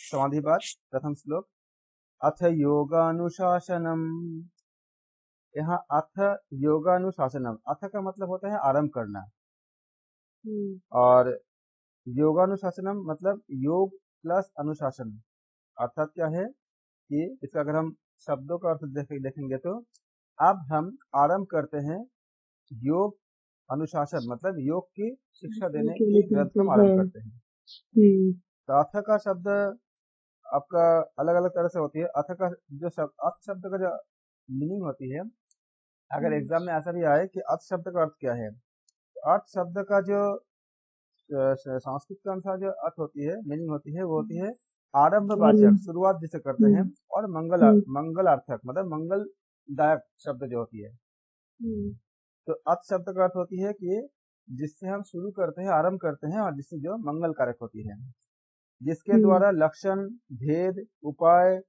समाधि बाद प्रथम श्लोक। अथ योगानुशासनम। यहाँ अथ योगानुशासनम, अथ का मतलब होता है आरंभ करना, और योगानुशासनम मतलब योग प्लस अनुशासन। अर्थात क्या है कि इसका अगर हम शब्दों का अर्थ देखेंगे तो अब हम आरंभ करते हैं योग अनुशासन, मतलब योग की शिक्षा देने के ग्रंथ का हम आरंभ करते हैं। तो अथ का शब्द आपका अलग अलग तरह से होती है। अथ का जो शब्द, अथ शब्द का जो मीनिंग होती है, अगर एग्जाम में ऐसा भी आए कि अर्थ शब्द का अर्थ क्या है, तो अर्थ शब्द का जो संस्कृत के अनुसार जो अर्थ होती है, मीनिंग होती है, वो होती है आरंभ वाचक, शुरुआत जिसे करते हैं, और मंगलार्थक मतलब मंगलदायक शब्द जो होती है। तो अर्थ शब्द का अर्थ होती है कि जिससे हम शुरू करते हैं, आरंभ करते हैं, और जिससे जो मंगल कारक होती है, जिसके द्वारा लक्षण, भेद, उपाय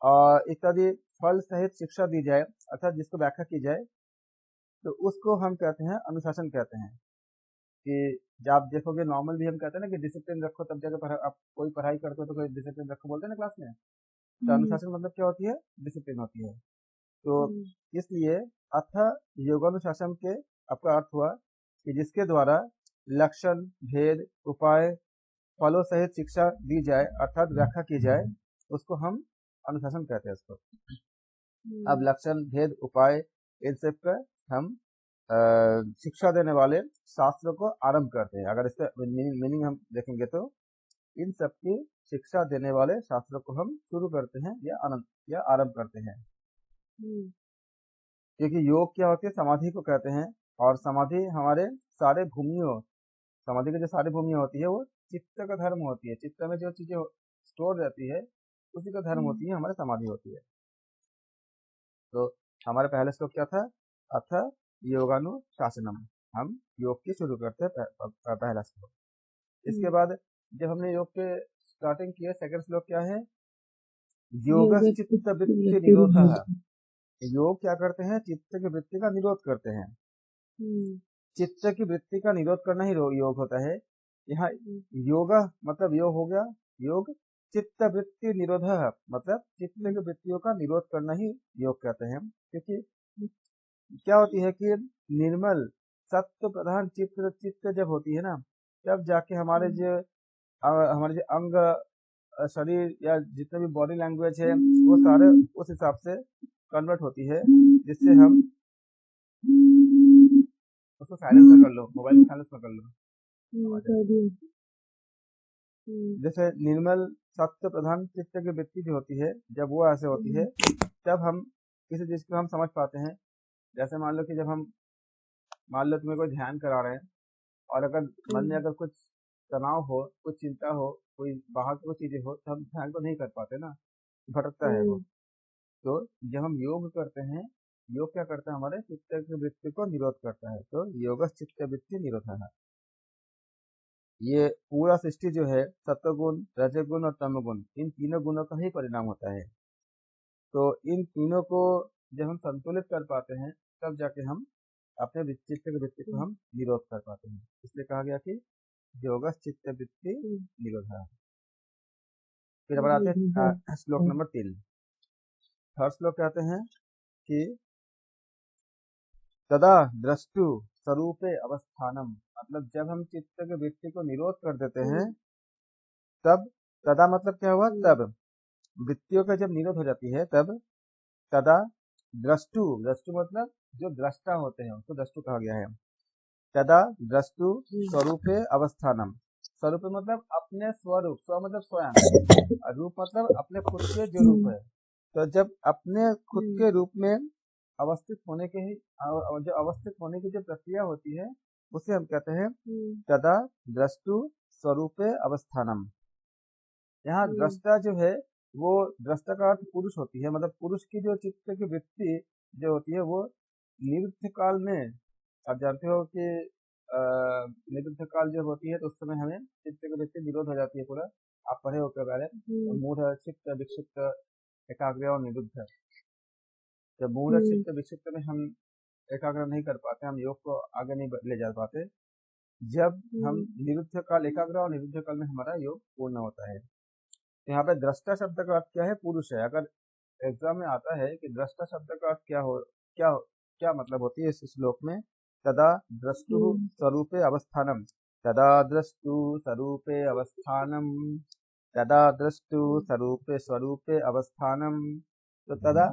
और इत्यादि फल सहित शिक्षा दी जाए, अर्थात जिसको व्याख्या की जाए, तो उसको हम कहते हैं अनुशासन कहते हैं। कि जब आप देखोगे नॉर्मल भी हम कहते हैं ना कि डिसिप्लिन रखो, तब जाकर आप कोई पढ़ाई करते हो तो कोई डिसिप्लिन रखो बोलते हैं ना क्लास में। तो अनुशासन मतलब क्या होती है? डिसिप्लिन होती है। तो इसलिए अथ योगानुशासन के आपका अर्थ हुआ कि जिसके द्वारा लक्षण, भेद, उपाय, फलों सहित शिक्षा दी जाए, अर्थात व्याख्या की जाए, उसको हम अनुशासन कहते हैं उसको। अब लक्षण, भेद, उपाय, इन सब का हम शिक्षा देने वाले शास्त्रों को आरंभ करते हैं। अगर इसका मीनिंग हम देखेंगे तो इन सब की शिक्षा देने वाले शास्त्रों को हम शुरू करते हैं या आरंभ करते हैं। क्योंकि योग क्या होती है? समाधि को कहते हैं, और समाधि हमारे सारे भूमियों, समाधि की जो सारी भूमियां होती है वो चित्त का धर्म होती है। चित्त में जो चीजें स्टोर रहती है उसी का धर्म होती है, हमारी समाधि होती है। तो हमारे पहले श्लोक क्या था? अथ योगानुशासनम, हम योग की शुरू करते हैं पहला श्लोक। इसके बाद जब हमने योग के स्टार्टिंग किया, सेकंड श्लोक क्या है? योग चित्त वृत्ति निरोधः। योग क्या करते हैं? चित्त की वृत्ति का निरोध करते हैं। चित्त की वृत्ति का निरोध करना ही योग होता है। यहाँ योग मतलब योग हो गया, योग चित्त वृत्ति निरोध मतलब चित्त की वृत्तियों का निरोध करना ही योग कहते हैं। क्योंकि क्या होती है कि निर्मल सत्व प्रधान चित्त जब होती है ना, तब जाके हमारे जो अंग, शरीर या जितने भी बॉडी लैंग्वेज है वो सारे उस हिसाब से कन्वर्ट होती है, जिससे हम उसको साइलेंस में कर लो, मोबाइल को साइलेंस में कर लो। जैसे निर्मल सत्य प्रधान चित्त की वृत्ति जो होती है, जब वो ऐसे होती है तब हम किसी चीज को हम समझ पाते हैं। जैसे मान लो कि जब हम, मान लो तुम्हें कोई ध्यान करा रहे हैं, और अगर मन में अगर कुछ तनाव हो, कुछ चिंता हो, कोई बाहर की कोई चीजें हो, तो हम ध्यान को नहीं कर पाते ना, भटकता है वो। तो जब हम योग करते हैं, योग क्या करता है? हमारे चित्त की वृत्ति को निरोध करता है। तो योग चित्त वृत्ति निरोध है। ये पूरा सृष्टि जो है सत्वगुण, रजगुण और तमगुण, इन तीनों गुणों का ही परिणाम होता है। तो इन तीनों को जब हम संतुलित कर पाते हैं, तब जाके हम अपने चित्त की वृत्ति को हम निरोध कर पाते हैं। इसलिए कहा गया कि योग चित्त वृत्ति निरोध है। फिर अब आते हैं श्लोक नंबर 3। थर्ड श्लोक कहते हैं कि तदा द्रष्टु स्वरूपे अवस्थानम, मतलब जब हम चित्त की वृत्ति को निरोध कर देते हैं, तब तदा मतलब क्या हुआ? तब वृत्तियों का जब निरोध हो जाती है, तब तदा द्रष्टु, द्रष्टु मतलब जो दृष्टा होते हैं उसको द्रष्टु कहा गया है। तदा द्रष्टु स्वरूपे अवस्थानम, स्वरूप मतलब अपने स्वरूप, स्व मतलब स्वयं, और रूप मतलब अपने खुद के जो रूप है। तो जब अपने खुद के रूप में अवस्थित होने के ही, जो अवस्थित होने की जो प्रक्रिया होती है, उसे हम कहते हैं तदा द्रष्टु स्वरूपे अवस्थानम। यहाँ दृष्टा जो है वो दृष्टा का अर्थ पुरुष होती है, मतलब पुरुष की जो चित्त की वृत्ति जो होती है वो निरुद्ध काल में, आप जानते हो कि निरुद्ध काल जब होती है तो उस समय हमें चित्त की वृत्ति निरोध हो जाती है पूरा। आप पढ़े हो के बारे में, मूढ़ चित्त विक्षिप्त एकाग्र और निरुद्ध। जब मूढ़ चित्त विक्षिप्त में हम एकाग्र नहीं कर पाते, हम योग को आगे नहीं ले जा पाते, जब हम निरुद्ध काल, एकाग्र और निरुद्ध काल में हमारा योग पूर्ण होता है। यहाँ पे दृष्टा शब्द का अर्थ क्या है? पुरुष है। अगर एग्जाम में आता है कि दृष्टा शब्द का अर्थ क्या क्या मतलब होती है इस श्लोक में, तदा द्रष्टु स्वरूपे अवस्थानम, तदा द्रष्टु स्वरूपे अवस्थानम, तदा द्रष्टु स्वरूपे स्वरूपे अवस्थानम। तो तदा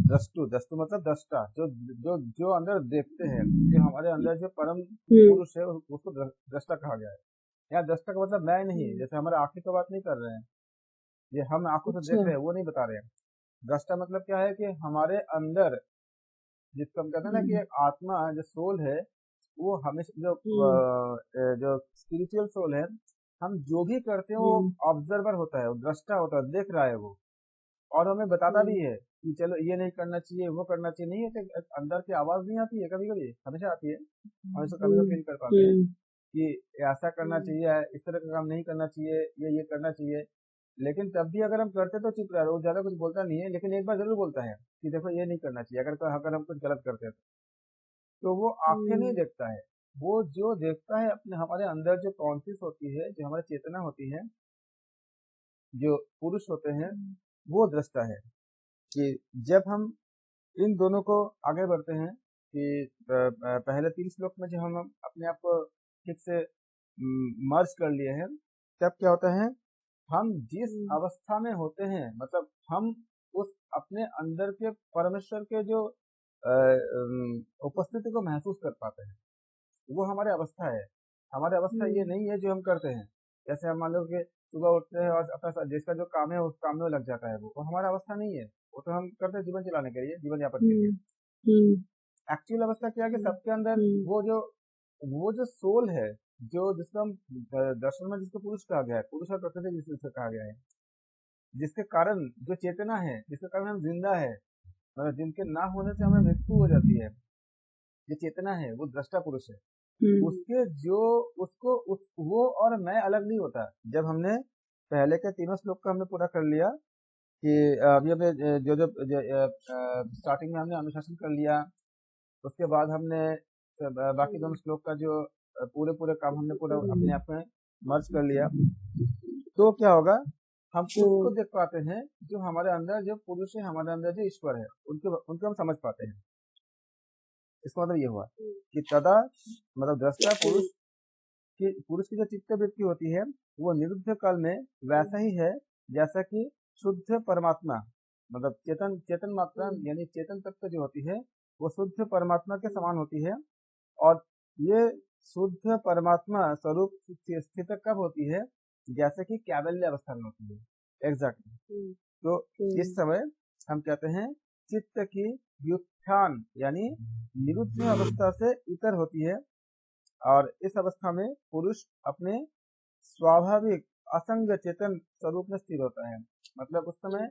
द्रष्टु, द्रष्टु मतलब दृष्टा, जो जो जो अंदर देखते हैं, जो हमारे अंदर जो परम पुरुष है उसको दृष्टा कहा गया है। यहाँ दृष्टा का मतलब मैं नहीं, जैसे हमारे आंखें की बात नहीं कर रहे हैं, ये हम आंखों से देख रहे हैं वो नहीं बता रहे हैं। दृष्टा मतलब क्या है कि हमारे अंदर, जिसको हम कहते हैं ना कि एक आत्मा जो सोल है, वो हमेशा जो स्पिरिचुअल सोल है, हम जो भी करते हैं वो ऑब्जर्वर होता है, वो दृष्टा होता है, देख रहा है वो, और हमें बताता भी है कि चलो ये नहीं करना चाहिए, वो करना चाहिए। नहीं है कि अंदर की आवाज नहीं आती है? कभी कभी हमेशा आती है, हम इसको कभी कभी फील कर पाते हैं कि ऐसा करना चाहिए, इस तरह का काम नहीं करना चाहिए, ये करना चाहिए। लेकिन तब भी अगर हम करते तो चुप रह रहे, वो ज्यादा कुछ बोलता नहीं है, लेकिन एक बार जरूर बोलता है कि देखो ये नहीं करना चाहिए, अगर हम कुछ गलत करते हैं तो वो आंखें नहीं देखता है, वो जो देखता है अपने हमारे अंदर जो कॉन्शियस होती है, जो हमारी चेतना होती है, जो पुरुष होते हैं, वो दृष्टा है। कि जब हम इन दोनों को आगे बढ़ते हैं कि पहले 3 श्लोक में जो हम अपने आप को ठीक से मर्ज कर लिए हैं, तब क्या होता है, हम जिस अवस्था में होते हैं, मतलब हम उस अपने अंदर के परमेश्वर के जो उपस्थिति को महसूस कर पाते हैं, वो हमारी अवस्था है। हमारी अवस्था ये नहीं है जो हम करते हैं, जैसे हम मान लो कि सुबह उठते हैं और अपना जिसका जो काम है उस काम में लग जाता है, वो हमारा अवस्था नहीं है। वो तो हम करते हैं जीवन चलाने के लिए, जीवन यापन के लिए। एक्चुअल अवस्था क्या है कि सबके अंदर वो जो सोल है, जो जिसको हम दर्शन में जिसको पुरुष कहा गया है, पुरुष और प्रकृति जिससे कहा गया है, जिसके कारण जो चेतना है, जिसके कारण हम जिंदा है, मतलब जिनके ना होने से हमें मृत्यु हो जाती है, जो चेतना है वो दृष्टा पुरुष है। उसके जो उसको वो और मैं अलग नहीं होता। जब हमने पहले के तीनों श्लोक का हमने पूरा कर लिया कि अभी हमने जो जो स्टार्टिंग में हमने अनुशासन कर लिया, उसके बाद हमने बाकी दोनों श्लोक का जो पूरे काम हमने पूरा अपने आप में मर्ज कर लिया, तो क्या होगा, हम उसको देख पाते हैं जो हमारे अंदर जो पुरुष है, हमारे अंदर जो ईश्वर है, उनको हम समझ पाते हैं। इसका मतलब ये हुआ कि तदा मतलब दृष्टा पुरुष की जो चित्त वृत्ति होती है वो निरुद्ध काल में वैसा ही है जैसा कि शुद्ध परमात्मा, मतलब चेतन मात्रा यानी चेतन तत्व जो होती है वो शुद्ध परमात्मा के समान होती है। और ये शुद्ध परमात्मा स्वरूप स्थित कब होती है, जैसे कि कैवल्य अवस्था में होती है। एग्जैक्टली। तो इस समय हम कहते हैं चित्त की व्युत्थान यानी निरुद्ध अवस्था से इतर होती है, और इस अवस्था में पुरुष अपने स्वाभाविक असंग चेतन स्वरूप में स्थिर होता है। मतलब उस समय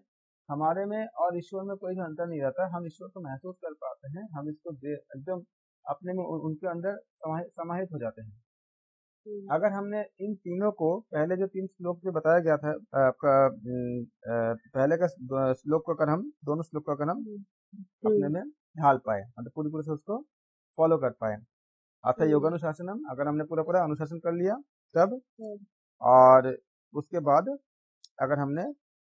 हमारे में और ईश्वर में कोई भी अंतर नहीं रहता, हम ईश्वर को महसूस कर पाते हैं, हम इसको एकदम अपने में उनके अंदर समाहित हो जाते हैं। अगर हमने इन तीनों को पहले जो 3 श्लोक जो बताया गया था आपका पहले का श्लोक को अगर हम दोनों श्लोक को अगर हम अपने में ढाल पाए, मतलब पूरी से उसको फॉलो कर पाए, अथ योगानुशासनम, अगर हमने पूरा अनुशासन कर लिया तब, और उसके बाद अगर हमने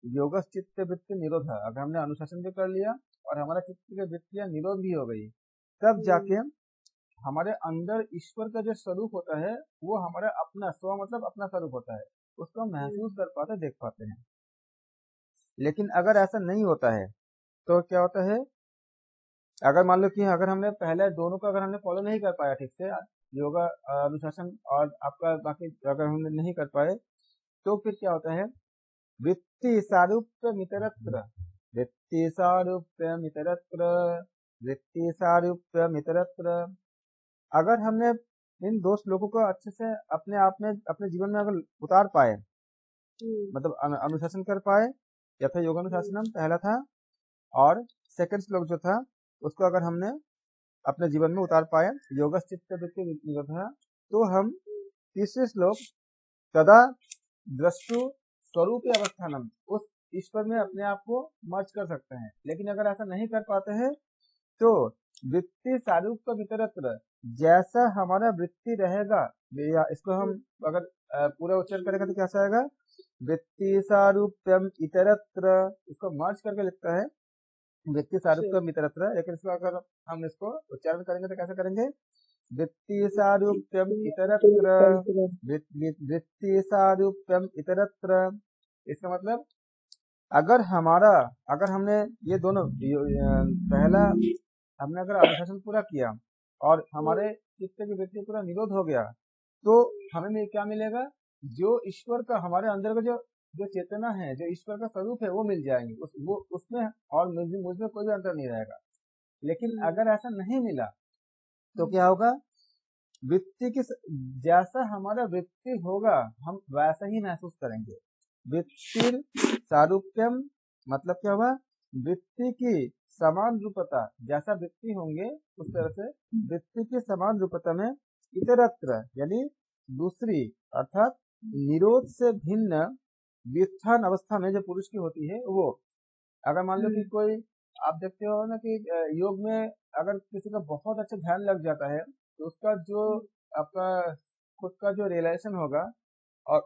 योग चित्त वृत्ति निरोध, अगर हमने अनुशासन भी कर लिया और हमारा चित्त की वृत्तियां निरोध भी हो गई, तब जाके हमारे अंदर ईश्वर का जो स्वरूप होता है वो हमारा अपना स्व मतलब अपना स्वरूप होता है, उसको हम महसूस कर पाते देख पाते हैं। लेकिन अगर ऐसा नहीं होता है तो क्या होता है, अगर मान लो कि अगर हमने पहले दोनों को अगर हमने फॉलो नहीं कर पाया ठीक से, योगा अनुशासन और आपका बाकी अगर हमने नहीं कर पाए, तो फिर क्या होता है, वृत्ति सारूप्य मितरत्र, वृत्ति सारूप्य मितरत्र, वृत्ति सारूप्य मितरत्र। अगर हमने इन 2 श्लोकों को अच्छे से अपने आप में अपने जीवन में अगर उतार पाए, मतलब अनुशासन कर पाए, यथा योगानुशासनम पहला था, और सेकंड श्लोक जो था उसको अगर हमने अपने जीवन में उतार पाए, योगश्चित्त वृत्ति निरोधः, तो हम तीसरे श्लोक तदा द्रष्टु स्वरूप अवस्थानम, उस ईश्वर में अपने आप को मर्ज कर सकते हैं। लेकिन अगर ऐसा नहीं कर पाते हैं तो वृत्ति सारूप वितरत्र, जैसा हमारा वृत्ति रहेगा, या इसको हम अगर पूरा उच्चारण करेंगे तो कैसा आएगा, वृत्ति सारूप्यम इतरत्र, इसको मर्ज करके लिखता है वृत्ति सारूप्यम इतरत्र, लेकिन इसको अगर हम इसको उच्चारण करेंगे तो कैसे करेंगे, वृत्ति सारूप्यम इतरत्र, वृत्ति सारूप्यम इतरत्र। इसका मतलब अगर हमने ये दोनों पहला हमने अगर अनुशासन पूरा किया और हमारे चित्त की वृत्ति पूरा निरोध हो गया तो हमें क्या मिलेगा, जो ईश्वर का हमारे अंदर का जो जो चेतना है, जो ईश्वर का स्वरूप है वो मिल जाएंगे, उसमें और मुझमें कोई भी अंतर नहीं रहेगा। लेकिन अगर ऐसा नहीं मिला तो क्या होगा, वृत्ति की जैसा हमारा वृत्ति होगा हम वैसा ही महसूस करेंगे। वृत्ति सारूप्यम मतलब क्या हुआ, वृत्ति की समान रूपता, जैसा वृत्ति होंगे उस तरह से वृत्ति की समान रूपता में इतरत्र यानी दूसरी अर्थात निरोध से भिन्न व्युत्थान अवस्था में जो पुरुष की होती है वो, अगर मान लो कि कोई आप देखते हो ना कि योग में अगर किसी का बहुत अच्छा ध्यान लग जाता है तो उसका जो आपका खुद का जो रियलाइजेशन होगा, और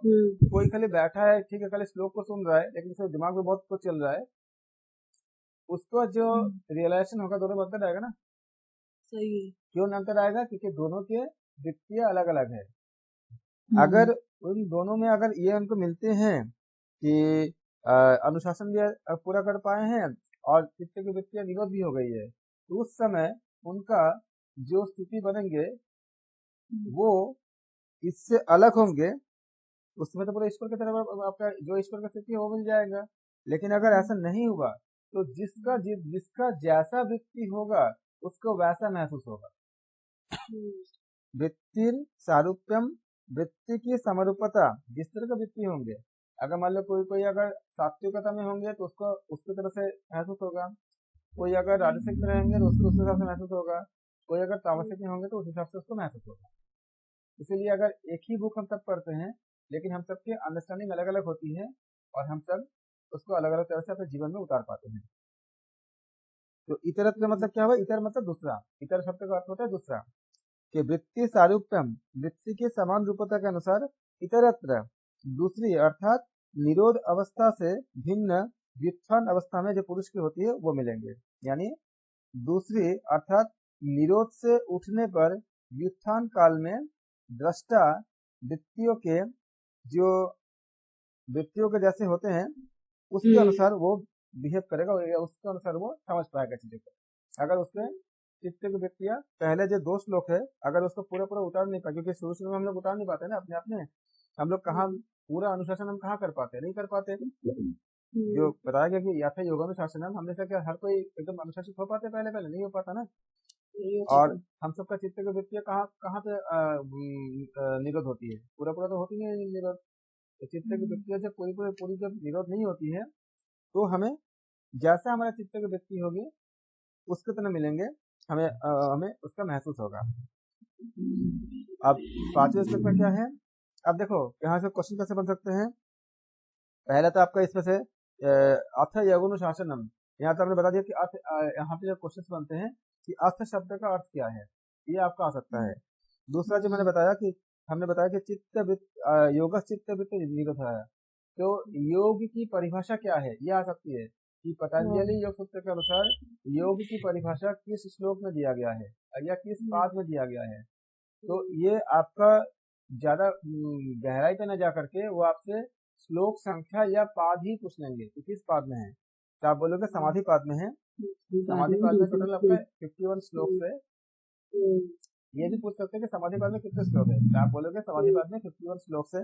कोई खाली बैठा है ठीक है खाली श्लोक को सुन रहा है लेकिन उसके दिमाग में बहुत कुछ चल रहा है, उसको जो रियलाइजेशन होगा दोनों में अंतर आएगा ना। सही है। क्यों अंतर आएगा, क्योंकि दोनों के वृत्तियां अलग अलग है। अगर उन दोनों में अगर ये उनको मिलते हैं कि अनुशासन भी पूरा कर पाए हैं और चित्त की वृत्तियां निरोध भी हो गई है, तो उस समय उनका जो स्थिति बनेंगे वो इससे अलग होंगे। उसमें तो पूरा ईश्वर की तरफ आपका जो ईश्वर का स्थिति है वो मिल जाएगा। लेकिन अगर ऐसा नहीं हुआ तो जिसका जैसा वृत्ति होगा उसको वैसा महसूस होगा। वृत्ति सारूप्यम वृत्ति की समरूपता, जिस तरह का वृत्ति होंगे, अगर मान लो कोई अगर सात्विकता में होंगे तो उसको उसकी तरह से महसूस होगा, कोई अगर राजसिक में रहेंगे तो उसको उस हिसाब से महसूस होगा, कोई अगर तामसिक में होंगे तो उस हिसाब से उसको महसूस होगा। इसीलिए अगर एक ही बुक हम सब पढ़ते हैं लेकिन हम सबकी अंडरस्टैंडिंग अलग अलग होती है और हम सब उसको अलग अलग तरह से अपने जीवन में उतार पाते हैं। तो इतरत्र मतलब क्या हुआ, इतर मतलब दूसरा, इतर शब्द का अर्थ होता है दूसरा, कि वृत्ति सारूप्यम वृत्ति के समान रूपता के अनुसार इतरत्र दूसरी अर्थात निरोध अवस्था से भिन्न व्युत्थान अवस्था में जो पुरुष की होती है वो मिलेंगे। यानी दूसरी अर्थात निरोध से उठने पर व्युत्थान काल में दृष्टा वृत्तियों के जो वृत्तियों के जैसे होते हैं उसके अनुसार वो बिहेव करेगा, उसके अनुसार वो समझ पाएगा चीजों को। अगर उसमें चित्त की वृत्तियां पहले जो 2 श्लोक है अगर उसको पूरा पूरा उतार नहीं पाए, क्योंकि शुरू में हम लोग उतार नहीं पाते ना अपने आप में, हम लोग कहाँ पूरा अनुशासन हम कहाँ कर पाते, नहीं कर पाते। जो बताया गया कि याथा योगानुशासन हम हमेशा क्या हर कोई एकदम अनुशासित हो पाते, पहले पहले नहीं हो पाता ना। और हम सबका चित्त की वृत्तियां कहाँ कहाँ पे निरोध होती है, पूरा पूरा तो होती नहीं है निरोध। तो चित्त की वृत्तियां जब पूरी जब निरोध नहीं होती है तो हमें जैसा हमारा चित्त की वृत्ति होगी उसके तरह मिलेंगे, हमें उसका महसूस होगा। अब 5वें स्टेप में क्या है, अब देखो यहाँ से क्वेश्चन कैसे बन सकते हैं। पहले तो आपका इसमें से अर्थ योगानुशासनम, यहाँ तो हमने बता दिया कि अर्थ, यहाँ पे जो क्वेश्चन बनते हैं कि अर्थ शब्द का अर्थ क्या है, ये आपका आ सकता है। दूसरा जो मैंने बताया कि हमने बताया कि चित्त वृत्ति योग चित्त वृत्ति निरोध है, तो योग की परिभाषा क्या है ये आ सकती है कि पतंजलि योग सूत्र के अनुसार योग की परिभाषा किस श्लोक में दिया गया है या किस पाद में दिया गया है। तो ये आपका ज्यादा गहराई पे न जा करके वो आपसे श्लोक संख्या या पाद ही पूछ लेंगे कि किस पाद में है। तो आप बोलोगे समाधि पाद में है, समाधि पाद में टोटल आपका 51 श्लोक से, ये भी पूछ सकते हैं कि समाधि पाद में कितने श्लोक है, तो आप बोलोगे समाधि पाद में 51 श्लोक से।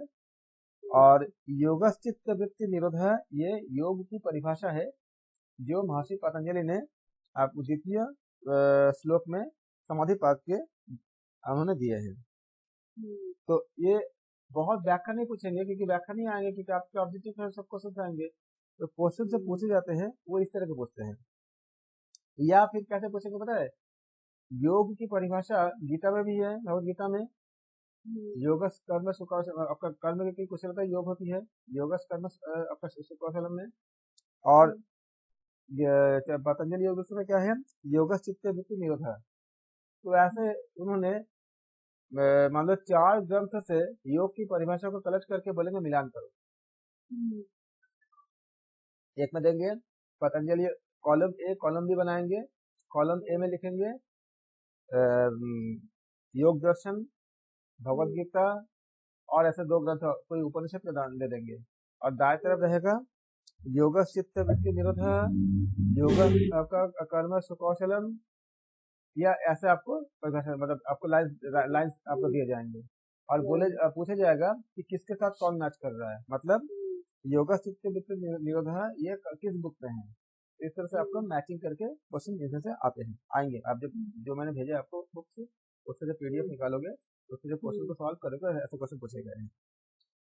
और योगश्चित्त वृत्ति निरोध है, ये योग की परिभाषा है जो महर्षि पतंजलि ने आपको द्वितीय श्लोक में समाधि पाद के उन्होंने दिए हैं। तो ये बहुत व्याख्या नहीं पूछेंगे क्योंकि व्याख्या नहीं आएंगे, क्योंकि आपके ऑब्जेक्टिव सब क्वेश्चन आएंगे। तो क्वेश्चन जो पूछे जाते हैं वो इस तरह के पूछते हैं, या फिर कैसे पूछेंगे पता है, योग की परिभाषा गीता में भी है, भगवद गीता में योग कर्म आपका कर्म की कुशलता योग होती है, योग कर्म आपका सुकौशलम में। और पतंजलि योग दूसरे में क्या है, योग चित्त वृत्ति निरोध है। तो ऐसे उन्होंने मान लो 4 ग्रंथ से योग की परिभाषा को कलेक्ट करके बोलेंगे मिलान करो, एक में देंगे Patanjali, column A column B बनाएंगे। कॉलम ए में लिखेंगे योग दर्शन, भगवद गीता और ऐसे 2 ग्रंथ कोई उपनिषद प्रदान दे देंगे। और दाएं तरफ रहेगा योग चित्त वृत्ति निरोध, योग आपका कर्म सुकौशलम, या ऐसे आपको परिभाषा मतलब आपको लाइन्स आपको दिए जाएंगे और पूछा जाएगा कि किसके साथ कौन मैच कर रहा है, मतलब योगा चित्त वृत्ति निरोध ये किस बुक में है। इस तरह से आपको मैचिंग करके क्वेश्चन इधर से आएंगे। आप जब जो मैंने भेजा आपको बुक से, उससे जब पीडीएफ निकालोगे उससे जो क्वेश्चन को सॉल्व करोगे ऐसे क्वेश्चन पूछे गए हैं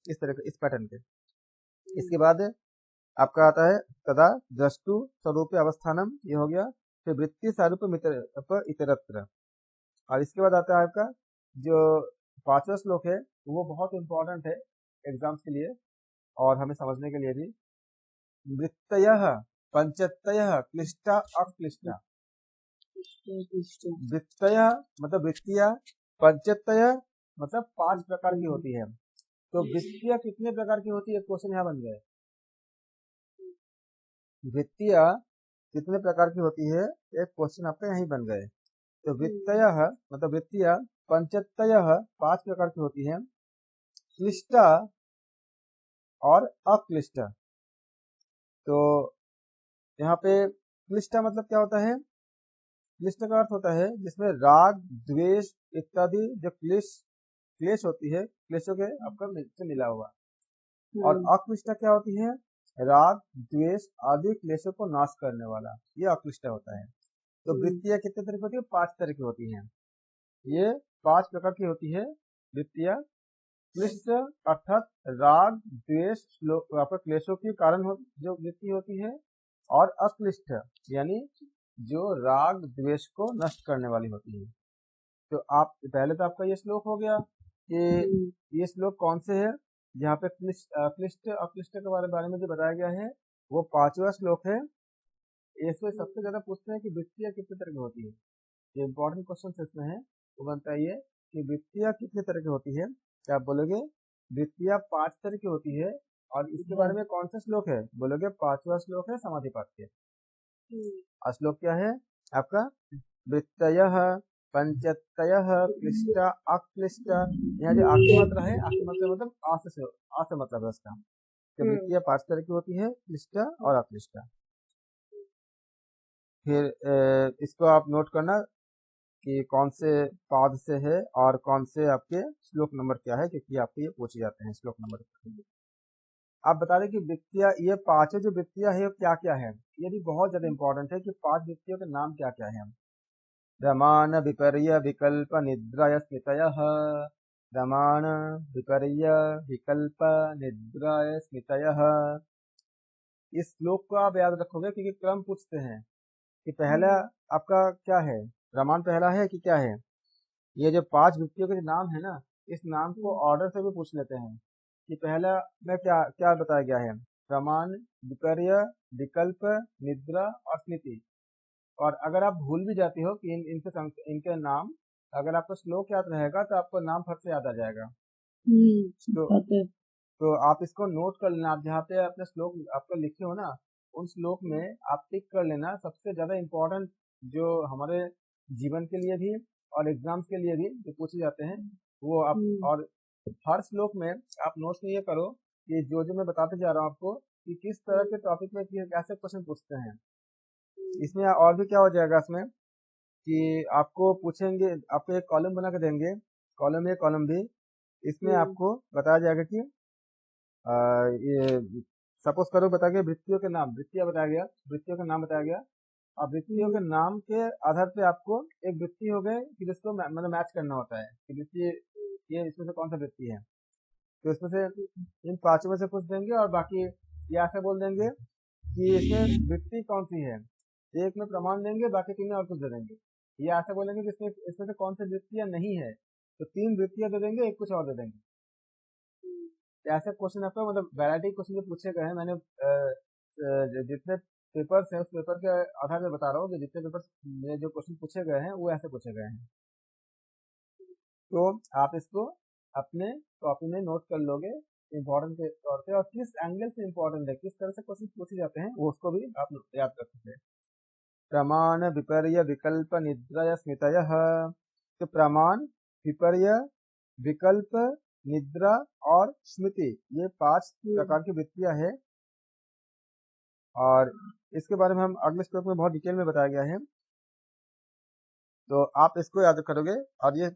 इस तरह के, इस पैटर्न के। इसके बाद आपका आता है तदा द्रष्टु स्वरूप अवस्थानम, ये हो गया। फिर वृत्ति सारूप इतरत्र। और इसके बाद आता है आपका जो 5वां श्लोक है, वो बहुत इंपॉर्टेंट है एग्जाम्स के लिए और हमें समझने के लिए भी। वृत्तयः पंचतयः क्लिष्टा अक्लिष्टा। वृत्तयः मतलब वृत्तियां, पंचतयः मतलब 5 प्रकार की होती है। तो वृत्तियां कितने प्रकार की होती है, क्वेश्चन यहाँ बन गया। वृत्तियां कितने प्रकार की होती है, एक क्वेश्चन आपका यहीं बन गए। तो वृत्तयः मतलब वृत्तियां, पंचतयः 5 प्रकार की होती है, क्लिष्टा और अक्लिष्टा। तो यहाँ पे क्लिष्टा मतलब क्या होता है, क्लिष्ट का अर्थ होता है जिसमें राग द्वेष इत्यादि जो क्लेश होती है, क्लेशों के आपका से मिला हुआ। और अक्लिष्टा क्या होती है, राग द्वेष आदि क्लेशों को नाश करने वाला, ये अक्लिष्टा होता है। तो वृत्तियां कितने तरह की होती है, 5 तरह की होती हैं। ये 5 प्रकार की होती है वृत्तियां। क्लिष्ट अर्थात राग द्वेष आपका क्लेशों के कारण जो वृत्ति होती है, और अक्लिष्ट यानी जो राग द्वेष को नष्ट करने वाली होती है। तो आप पहले तो आपका ये श्लोक हो गया कि ये श्लोक कौन से है, जहाँ पे क्लिष्ट अक्लिष्ट के बारे में जो बताया गया है वो 5वां श्लोक है। इसमें सबसे ज्यादा पूछते हैं कि वृत्तियां कितने तरह की होती है। जो इम्पोर्टेंट क्वेश्चन इसमें है वो बनता है ये कि वृत्तियां कितने तरह की होती है। क्या आप बोलोगे, वृत्तियां 5 तरह की होती है। और इसके बारे में कौन सा श्लोक है, बोलोगे 5वां श्लोक है समाधिपाद के। श्लोक क्या है आपका, वृत्तयः पंचतयः क्लिष्टा अक्लिष्टा। यहाँ जो आखिरी मात्रा है, आखिरी मात्रा मतलब आ से मतलब है उसका। तो वृत्तियां 5 तरह की होती है, क्लिष्टा और अक्लिष्टा। फिर इसको आप नोट करना कि कौन से पाद से है और कौन से आपके श्लोक नंबर क्या है, क्योंकि आपके ये पूछे जाते हैं श्लोक नंबर। आप बता दें कि वृत्तियां, ये 5 जो वृत्तियां है क्या क्या है, ये भी बहुत ज्यादा इंपॉर्टेंट है कि 5 वृत्तियों के नाम क्या क्या है। रमान विपर्य विकल्प निद्राय स्मृतयः, रमान विपर्य विकल्प निद्राय स्मृतयः। इस श्लोक को आप याद रखोगे क्योंकि क्रम पूछते हैं कि पहला आपका क्या है, रमान पहला है कि क्या है। ये जो 5 वृत्तियों के नाम है ना, इस नाम को ऑर्डर से भी पूछ लेते हैं कि पहला में क्या क्या बताया गया है, रमान विपर्य विकल्प निद्रा और स्मृति। और अगर आप भूल भी जाते हो कि इनके नाम, अगर आपको श्लोक याद रहेगा तो आपको नाम फट से याद आ जाएगा। तो आप इसको नोट कर लेना। आप जहाँ पे अपने श्लोक आपको लिखे हो ना, उन श्लोक में आप टिक कर लेना सबसे ज्यादा इम्पोर्टेंट जो हमारे जीवन के लिए भी और एग्जाम्स के लिए भी जो पूछे जाते हैं वो आप। और हर श्लोक में आप नोट्स में ये करो कि जो मैं बताते जा रहा हूँ आपको कि किस तरह के टॉपिक में कैसे क्वेश्चन पूछते हैं। इसमें और भी क्या हो जाएगा इसमें कि आपको पूछेंगे, आपको एक कॉलम बना के देंगे, कॉलम ए कॉलम बी। इसमें आपको बताया जाएगा कि ये सपोज करो बता गया वृत्तियों के नाम, वृत्तियां बताया गया, वृत्तियों का नाम बताया गया। अब वृत्तियों के नाम के आधार पे आपको एक वृत्ति हो गए कि जिसको मतलब मैच करना होता है कि वृत्ति ये इसमें से कौन सा वृत्ति है। तो इसमें से इन 5 में से पूछ देंगे और बाकी ये ऐसे बोल देंगे कि इसमें वृत्ति कौन सी है। एक में प्रमाण देंगे, बाकी 3 में और कुछ दे देंगे। ये ऐसे बोलेंगे कि इसमें से कौन सी वृत्तियां नहीं है, तो 3 वृत्तियां दे देंगे, एक कुछ और दे देंगे। ऐसे क्वेश्चन आपका मतलब वैरायटी क्वेश्चन जो पूछे गए हैं, मैंने जितने पेपर्स हैं उस पेपर के आधार पर बता रहा हूँ कि जितने पेपर में जो क्वेश्चन पूछे गए हैं वो ऐसे पूछे गए हैं। तो आप इसको अपने कॉपी में नोट कर लोगे इम्पोर्टेंट के तौर पे, और किस एंगल से इम्पोर्टेंट है, किस तरह से क्वेश्चन पूछे जाते हैं, वो उसको भी आप याद रख सकते हैं। प्रमाण, विपर्य, विकल्प, निद्रय, स्मृतय। तो प्रमाण, विपर्य, विकल्प, निद्रा और स्मृति, ये 5 प्रकार की वृत्तियां है, और इसके बारे में हम अगले श्लोक में बहुत डिटेल में बताया गया है। तो आप इसको याद करोगे, और ये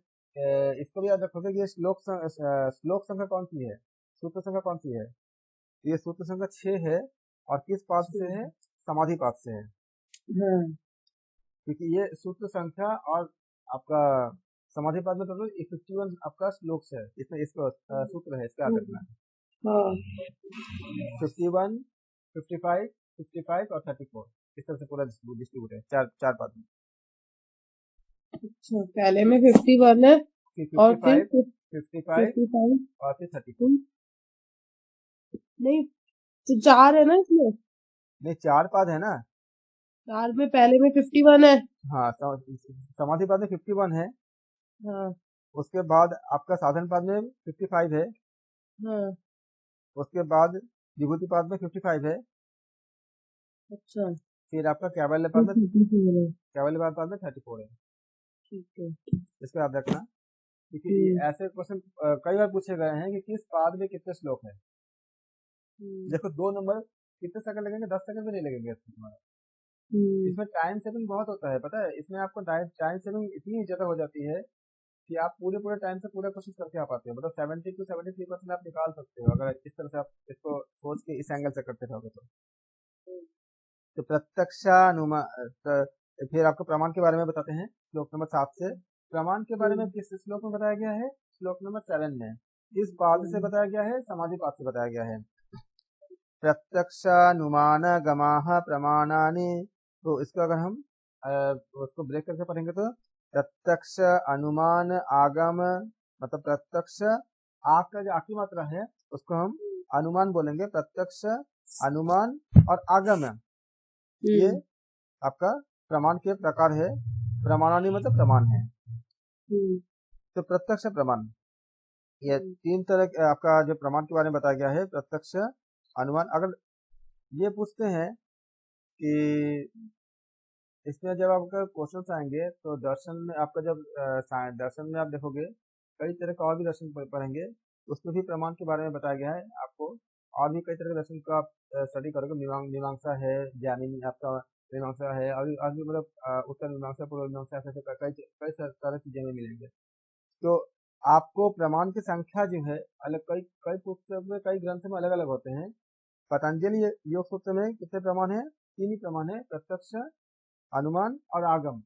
इसको भी याद रखोगे कि ये श्लोक संख्या कौन सी है, सूत्र संख्या कौन सी है। ये सूत्र संख्या 6 है, और किस पाद से है, समाधि पाद से है। क्योंकि ये सूत्र संख्या और आपका समाधि पाद में टोटल 51 आपका श्लोक है, इसमें इसको सूत्र है, इसका याद रखना है। 51, 55, 55 और 34, इस तरह से पूरा डिस्ट्रीब्यूट है, चार पाद में। अच्छा, पहले में 51 है, और फिर 55 और फिर 34। नहीं, तो 4 है ना इसमें? नहीं, 4 पाद है ना। 4 में पहले में 51 है। हाँ, समाधि पाद में 51 है। हाँ। उसके बाद आपका साधन पाद में 55 है। हाँ। उसके बाद विभूति पाद में 55 है। अच्छा। फिर आपका कैवल्य पाद में 34 है। ठीक है, इसको याद रखना, क्योंकि ऐसे क्वेश्चन कई बार पूछे गए हैं कि किस पाद में कितने श्लोक है। देखो 2 नंबर कितने सेकंड लगेंगे, 10 सेकंड भी नहीं लगेंगे इसमें तुम्हारा। इसमें टाइम सेविंग बहुत होता है, पता है, इसमें आपको टाइम सेविंग इतनी ज्यादा हो जाती है कि आप पूरे टाइम से पूरा कोशिश करके आ पाते हो, मतलब 70 to 73% आप निकाल सकते हो, अगर इस तरह से आप इसको सोच के इस एंगल से करते रहोगे तो प्रत्यक्षानुमान। फिर आपको प्रमाण के बारे में बताते हैं श्लोक नंबर 7 से। प्रमाण के बारे में किस श्लोक में बताया गया है, श्लोक नंबर 7 में। किस पाद से बताया गया है, समाधि पाद से बताया गया है। प्रत्यक्षानुमान गमाः प्रमाणानि। तो इसको अगर हम उसको ब्रेक करके पढ़ेंगे तो प्रत्यक्ष, अनुमान, आगम, मतलब प्रत्यक्ष, आग का जो आकी मात्रा है उसको हम अनुमान बोलेंगे। प्रत्यक्ष, अनुमान और आगम, ये आपका प्रमाण के प्रकार है। प्रमाणानि मतलब प्रमाण है। तो प्रत्यक्ष, प्रमाण, ये 3 तरह के आपका जो प्रमाण के बारे में बताया गया है, प्रत्यक्ष, अनुमान। अगर ये पूछते हैं कि इसमें जब आपका क्वेश्चन आएंगे तो दर्शन में आपका जब दर्शन में आप देखोगे कई तरह का और भी दर्शन पढ़ेंगे, उसमें भी प्रमाण के बारे में बताया गया है आपको। और भी कई तरह के दर्शन का आप स्टडी करोगे, मीमांसा है, ज्ञानी आपका मीमांसा है, और भी मतलब उत्तर मीमांसा, पूर्व मीमांसा, ऐसे कई सारी चीजें में मिलेंगे। तो आपको प्रमाण की संख्या जो है अलग, कई पुस्तक में, कई ग्रंथ में अलग अलग होते हैं। पतंजलि योग सूत्र में कितने प्रमाण है, 3 ही प्रमाण है, प्रत्यक्ष, अनुमान और आगम।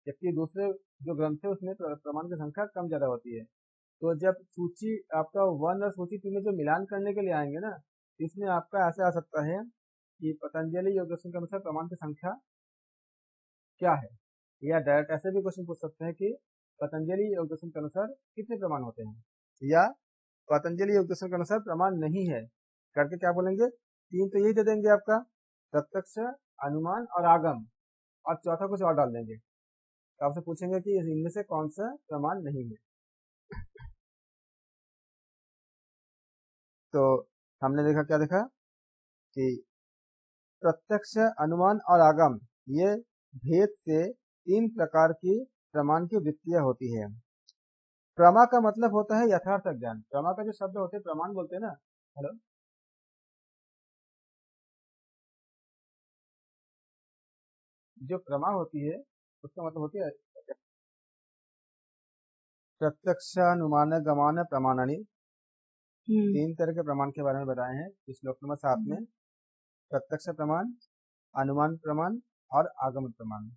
जबकि दूसरे जो ग्रंथ है उसमें प्रमाण की संख्या कम ज्यादा होती है। तो जब सूची आपका 1 और सूची 3 में जो मिलान करने के लिए आएंगे ना, इसमें आपका ऐसा आ सकता है कि पतंजलि योग दर्शन के अनुसार प्रमाण की संख्या क्या है, या डायरेक्ट ऐसे भी क्वेश्चन पूछ सकते हैं कि पतंजलि योग दर्शन के अनुसार कितने प्रमाण होते हैं, या पतंजलि योग दर्शन के अनुसार प्रमाण नहीं है करके क्या बोलेंगे, 3 तो यही दे देंगे आपका, प्रत्यक्ष, अनुमान और आगम, और चौथा कुछ और डाल देंगे। तो आपसे पूछेंगे कि इनमें से कौन सा प्रमाण नहीं है। तो हमने देखा, क्या देखा कि प्रत्यक्ष, अनुमान और आगम, ये भेद से 3 प्रकार की प्रमाण की वृत्तियां होती है। प्रमा का मतलब होता है यथार्थ ज्ञान। प्रमा का जो शब्द होते हैं, प्रमाण बोलते हैं ना, हेलो, जो प्रमा होती है उसका मतलब होती है प्रत्यक्षानुमान गमान प्रमाणानि। 3 तरह के प्रमाण के बारे में बताए हैं इस श्लोक नंबर 7 में। प्रत्यक्ष प्रमाण, अनुमान प्रमाण और आगम प्रमाण।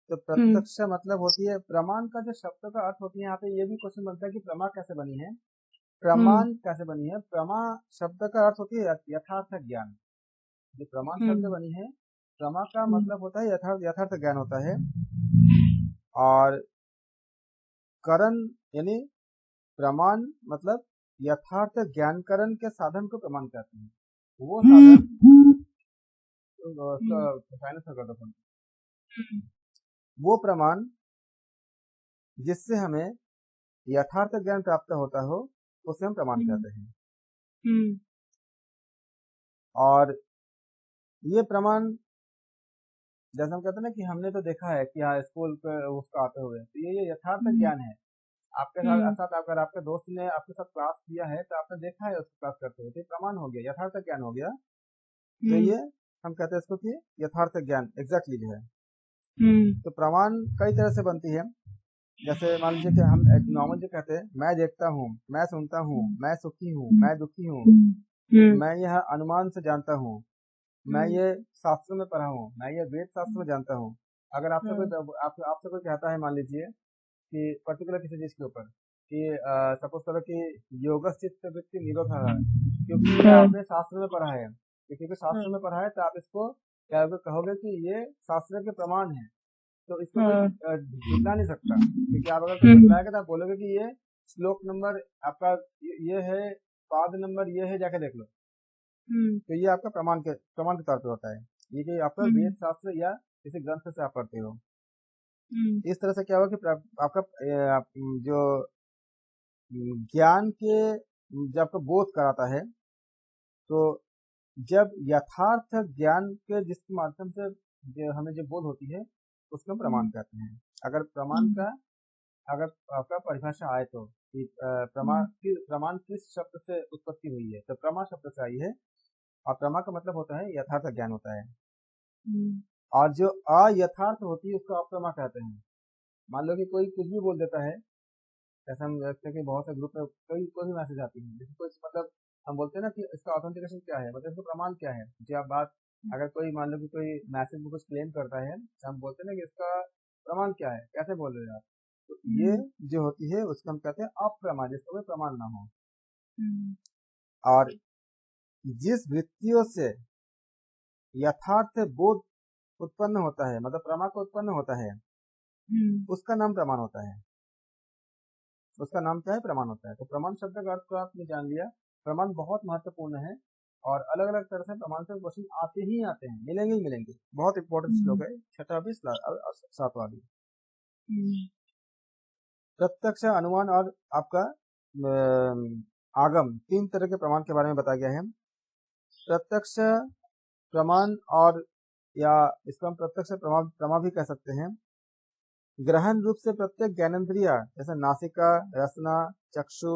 तो प्रत्यक्ष मतलब होती है, प्रमाण का जो शब्द का अर्थ होती है, यहाँ पे ये भी क्वेश्चन बनता है कि प्रमा कैसे बनी है, प्रमाण कैसे बनी है। प्रमा शब्द का अर्थ होती है यथार्थ ज्ञान। जो प्रमाण शब्द बनी है, प्रमा का मतलब होता है यथार्थ ज्ञान होता है। और करण यानी प्रमाण मतलब यथार्थ ज्ञानकरण के साधन को प्रमाण कहते हैं। वो साधन वो प्रमाण जिससे हमें यथार्थ ज्ञान प्राप्त होता हो, उसे हम प्रमाण कहते हैं। हम्म और ये प्रमाण जैसे हम कहते हैं ना कि हमने तो देखा है कि हाँ स्कूल पे उसका आते हुए, तो ये यथार्थ हम्म ज्ञान है। आपके साथ हम्म साथ अगर आपके दोस्त ने आपके साथ क्लास किया है तो आपने देखा है उसको क्लास करते हुए, तो ये प्रमाण हो गया, यथार्थ ज्ञान हो गया। तो हम्म ये हम कहते हैं इसको कि यथार्थ ज्ञान एग्जैक्टली जो है। हम्म तो प्रमाण कई तरह से बनती है। जैसे मान लीजिए कि हम एक नॉर्मल जो कहते हैं, मैं देखता हूँ, मैं सुनता हूँ, मैं सुखी हूँ, मैं दुखी हूँ, हम्म मैं यह अनुमान से जानता हूँ, मैं हम्म ये शास्त्रों में पढ़ा हूँ, मैं ये वेद शास्त्र में जानता हूँ। अगर आपसे हाँ, कोई आपसे कोई कहता है, मान लीजिए कि पर्टिकुलर किसी चीज के ऊपर कि सपोज करो कि योगस चित्त वृत्ति निरोधः है, क्योंकि ये हाँ, आपने शास्त्र में पढ़ा है, तो क्योंकि शास्त्र में पढ़ा है तो आप इसको क्या कहोगे कि ये शास्त्र के प्रमाण है, तो इसको कोई हाँ, झुटला नहीं सकता। क्योंकि आप अगर कोई हम्म झुटलाएगा तो आप बोलोगे कि ये श्लोक नंबर आपका ये है, पाद नंबर ये है, जाके देख लो। हम्म तो ये आपका प्रमाण के तौर पे होता है, ये कि आपका वेद हम्म शास्त्र या किसी ग्रंथ से आप पढ़ते हो। हम्म इस तरह से क्या होगा कि आपका जो ज्ञान के जब आपको बोध कराता है, तो जब यथार्थ ज्ञान के जिसके माध्यम से जो हमें जो बोध होती है उसको हम प्रमाण हम्म कहते हैं। अगर प्रमाण हम्म का अगर आपका परिभाषा आए तो कि हम्म प्रमाण किस शब्द से उत्पत्ति हुई है, तो प्रमा शब्द से आई है। और प्रमा का मतलब होता है यथार्थ ज्ञान होता है। हम्म और जो अयथार्थ होती है उसको अप्रमा कहते हैं। मान लो कि कोई कुछ भी बोल देता है, जैसे हम देखते हैं कि बहुत से ग्रुप में कोई कोई भी मैसेज आती है, जैसे कुछ मतलब हम बोलते हैं ना कि इसका ऑथेंटिकेशन क्या है, मतलब इसका प्रमाण क्या है, जो आप बात अगर कोई मान लो कि कोई मैसेज में कुछ क्लेम करता है तो हम बोलते हैं ना कि इसका प्रमाण क्या है, कैसे बोल रहे हो आप। तो ये हम्म जो होती है उसको हम कहते हैं अप्रमा, जिसका कोई प्रमाण ना हो। हम्म और जिस वृत्तियों से यथार्थ बोध उत्पन्न होता है, मतलब प्रमा को उत्पन्न होता है, हम्म उसका नाम प्रमाण होता है। उसका नाम क्या है, प्रमाण होता है। तो प्रमाण शब्द का अर्थ तो आपने जान लिया। प्रमाण बहुत महत्वपूर्ण है और अलग अलग तरह से प्रमाण से क्वेश्चन आते ही आते हैं, मिलेंगे ही मिलेंगे। बहुत इंपॉर्टेंट श्लोक है, छठा भी सातवां भी। हम्म प्रत्यक्ष, अनुमान और आपका आगम, तीन तरह के प्रमाण के बारे में बताया गया है। प्रत्यक्ष प्रमाण, और या इसको हम प्रत्यक्ष प्रमा भी कह सकते हैं। ग्रहण रूप से प्रत्येक ज्ञानेंद्रिय, जैसे नासिका, रसना, चक्षु,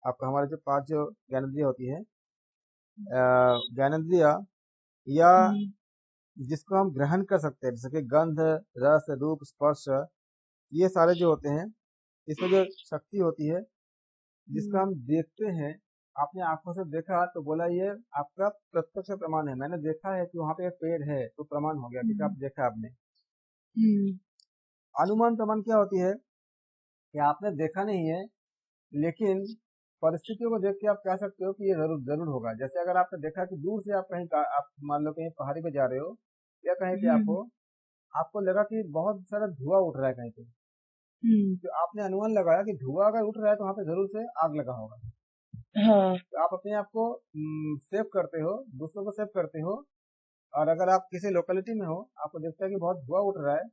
आपका हमारे जो पांच जो ज्ञानेंद्रिय होती है, ज्ञानेंद्रिय या जिसको हम ग्रहण कर सकते हैं, जैसे कि गंध, रस, रूप, स्पर्श, ये सारे जो होते हैं, इसमें जो शक्ति होती है जिसको हम देखते हैं, आपने आंखों से देखा तो बोला ये आपका प्रत्यक्ष प्रमाण है, मैंने देखा है कि वहां पे एक पेड़ है, तो प्रमाण हो गया क्योंकि आप देखा आपने। अनुमान प्रमाण क्या होती है कि आपने देखा नहीं है, लेकिन परिस्थितियों को देख के आप कह सकते हो कि ये जरूर जरूर होगा। जैसे अगर आपने देखा कि दूर से आप कहीं आप मान लो कहीं पहाड़ी पे जा रहे हो या कहीं पे आपको आपको लगा कि बहुत सारा धुआं उठ रहा है कहीं पे, तो आपने अनुमान लगाया कि धुआं अगर उठ रहा है तो वहां पे जरूर से आग लगा होगा। हाँ तो आप अपने आप को सेव करते हो, दूसरों को सेव करते हो। और अगर आप किसी लोकेलिटी में हो, आपको देखता है कि बहुत धुआं उठ रहा है,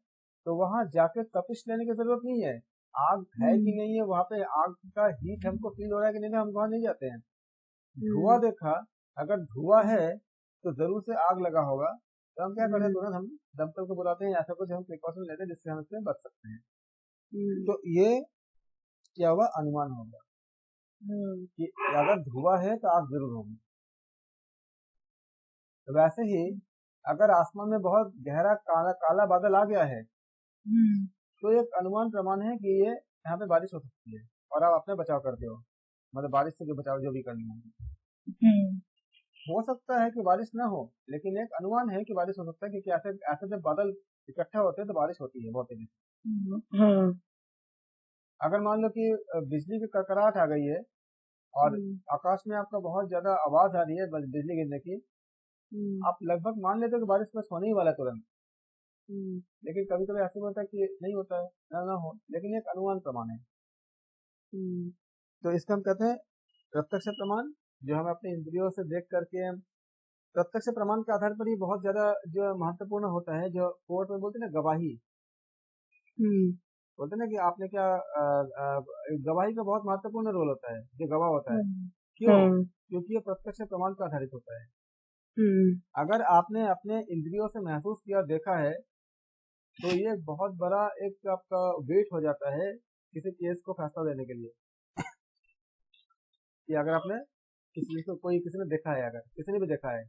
तो वहां जाके तपिश लेने की जरूरत नहीं है। आग है कि नहीं है वहां पे, आग का हीट हमको फील हो रहा है कि नहीं, हम वहां नहीं जाते हैं। धुआं देखा, अगर धुआं है तो जरूर से आग लगा होगा, तो हम क्या करते हैं, तुरंत हम दमकल को बुलाते हैं, ऐसा कुछ हम प्रिकॉशन लेते हैं जिससे हम इससे बच सकते हैं। तो ये क्या हुआ, अनुमान होगा कि अगर धुआं है तो आग जरूर होगी। तो वैसे ही अगर आसमान में बहुत गहरा काला काला बादल आ गया है, तो एक अनुमान प्रमाण है कि ये यहाँ पे बारिश हो सकती है, और आप अपने बचाव करते हो, मतलब बारिश से जो बचाव जो भी करनी है। हो सकता है कि बारिश ना हो, लेकिन एक अनुमान है कि बारिश हो सकता है, क्योंकि ऐसे ऐसे जब बादल इकट्ठा होते हैं तो बारिश होती है बहुत तेजी से। हाँ अगर मान लो कि बिजली की कड़कड़ाहट आ गई है और आकाश में आपका बहुत ज्यादा आवाज आ रही है बिजली गिरने की, आप लगभग मान लेते हो कि बारिश बस होने ही वाला है तुरंत। लेकिन कभी कभी ऐसा होता है कि नहीं होता है, ना हो, लेकिन एक अनुमान प्रमाण है। तो इसको हम कहते हैं प्रत्यक्ष प्रमाण, जो हम अपने इंद्रियों से देख करके हम प्रत्यक्ष प्रमाण के आधार पर ही बहुत ज्यादा जो महत्वपूर्ण होता है, जो कोर्ट में बोलते हैं ना गवाही, बोलते हैं ना कि आपने क्या गवाही का बहुत महत्वपूर्ण रोल होता है, जो गवाह होता है। क्यों? हाँ, क्योंकि ये प्रत्यक्ष प्रमाण पर आधारित होता है। हम्म, अगर आपने अपने इंद्रियों से महसूस किया, देखा है, तो ये बहुत बड़ा एक आपका वेट हो जाता है किसी केस को फैसला देने के लिए। कि अगर आपने किसी ने देखा है, अगर किसी ने भी देखा है